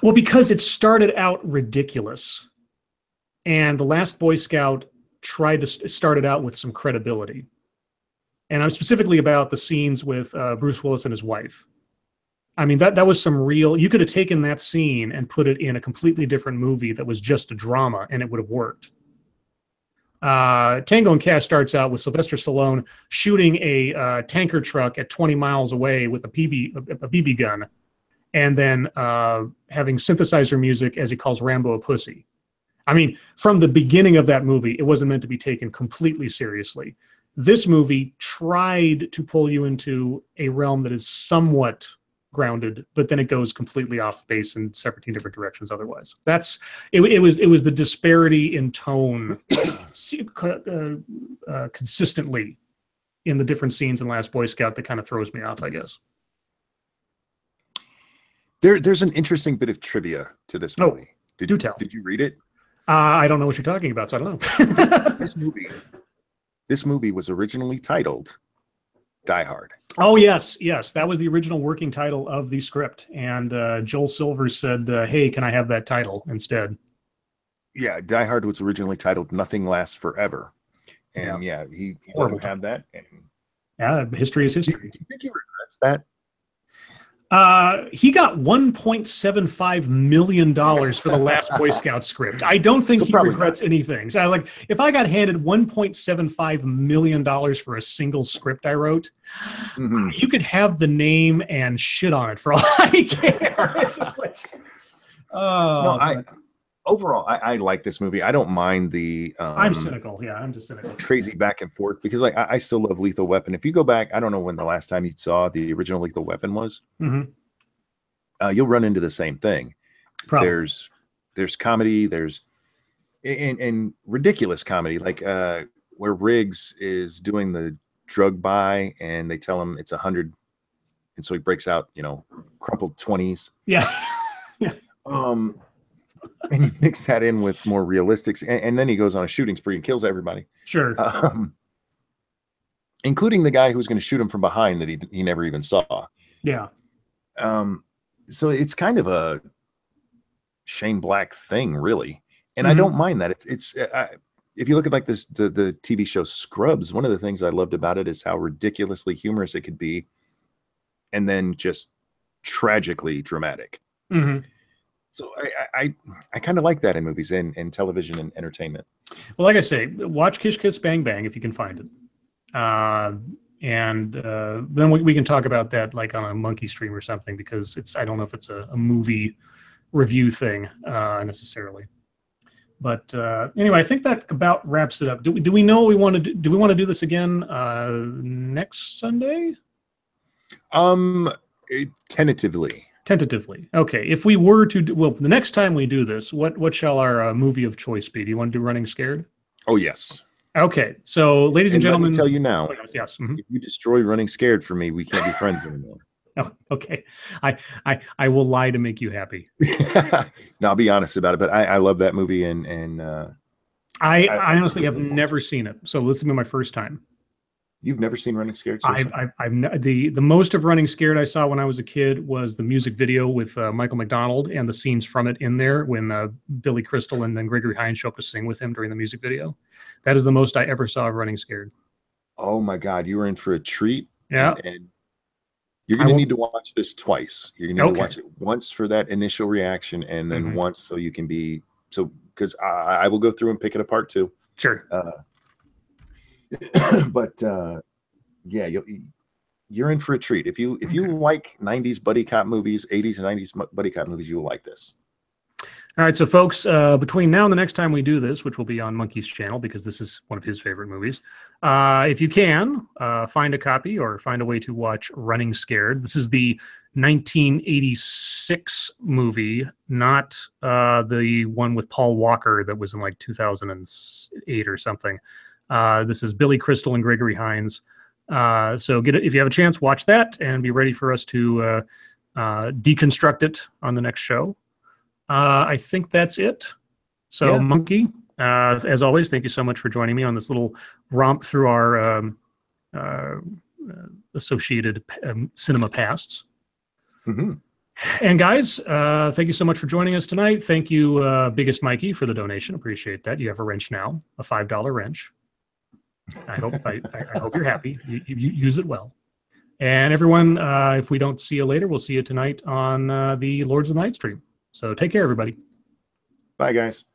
Well, because it started out ridiculous, and The Last Boy Scout tried to start it out with some credibility. And I'm specifically about the scenes with Bruce Willis and his wife. I mean, that was some real, you could have taken that scene and put it in a completely different movie that was just a drama, and it would have worked. Tango and Cash starts out with Sylvester Stallone shooting a tanker truck at 20 miles away with a BB gun, and then having synthesizer music as he calls Rambo a pussy. I mean, from the beginning of that movie, it wasn't meant to be taken completely seriously. This movie tried to pull you into a realm that is somewhat grounded, but then it goes completely off base in 17 different directions otherwise. It was the disparity in tone consistently in the different scenes in Last Boy Scout that kind of throws me off, I guess. There's an interesting bit of trivia to this movie. Do tell. Did you read it? I don't know what you're talking about, so I don't know. This movie was originally titled Die Hard. Oh, yes. That was the original working title of the script. And Joel Silver said, hey, can I have that title instead? Yeah, Die Hard was originally titled Nothing Lasts Forever. And he let him have that. And yeah, history is history. Do you think he regrets that? He got $1.75 million for the Last Boy Scout script. I don't think he regrets anything. So if I got handed $1.75 million for a single script I wrote, you could have the name and shit on it for all I care. It's just like, overall, I like this movie. I don't mind the. I'm cynical. Yeah, I'm just cynical. Crazy back and forth, because I still love Lethal Weapon. If you go back, I don't know when the last time you saw the original Lethal Weapon was. You'll run into the same thing. Probably. There's comedy. There's and ridiculous comedy, like where Riggs is doing the drug buy, and they tell him it's 100, and so he breaks out, crumpled 20s. Yeah. And you mix that in with more realistics, and then he goes on a shooting spree and kills everybody. Sure. Including the guy who's going to shoot him from behind that he never even saw. Yeah. So it's kind of a Shane Black thing, really, and I don't mind that. It's if you look at like this the TV show Scrubs, one of the things I loved about it is how ridiculously humorous it could be, and then just tragically dramatic. So I kind of like that in movies and television and entertainment. Well, like I say, watch Kish Kiss Bang Bang if you can find it. And then we can talk about that like on a Monkey Stream or something, because I don't know if it's a movie review thing necessarily. But anyway, I think that about wraps it up. Do we know what we want to do? Do we want to do this again next Sunday? Tentatively. Okay. If we were to do, well, the next time we do this, what shall our movie of choice be? Do you want to do Running Scared? Oh, yes. Okay. So, ladies and gentlemen, let me tell you now, yes. If you destroy Running Scared for me, we can't be friends anymore. Oh, okay. I will lie to make you happy. No, I'll be honest about it, but I love that movie, and I honestly have never seen it, so this will be my first time. You've never seen Running Scared? The most of Running Scared I saw when I was a kid was the music video with Michael McDonald and the scenes from it in there when Billy Crystal and then Gregory Hines show up to sing with him during the music video. That is the most I ever saw of Running Scared. Oh my God, you were in for a treat. Yeah. And you're going to need to watch this twice. You're going to need to watch it once for that initial reaction, and then once so you can be because I will go through and pick it apart too. Sure. But yeah, you're in for a treat. If you like 90s buddy cop movies, 80s and 90s buddy cop movies, you will like this. All right, so folks, between now and the next time we do this, which will be on Monkey's channel because this is one of his favorite movies, if you can, find a copy or find a way to watch Running Scared. This is the 1986 movie, not the one with Paul Walker that was in like 2008 or something. This is Billy Crystal and Gregory Hines. So if you have a chance, watch that and be ready for us to deconstruct it on the next show. I think that's it. So, yeah. Monkey, as always, thank you so much for joining me on this little romp through our associated cinema pasts. And guys, thank you so much for joining us tonight. Thank you, Biggest Mikey, for the donation. Appreciate that. You have a wrench now, a $5 wrench. I hope you're happy. You use it well. And everyone, if we don't see you later, we'll see you tonight on the Lords of the Night stream. So take care, everybody. Bye, guys.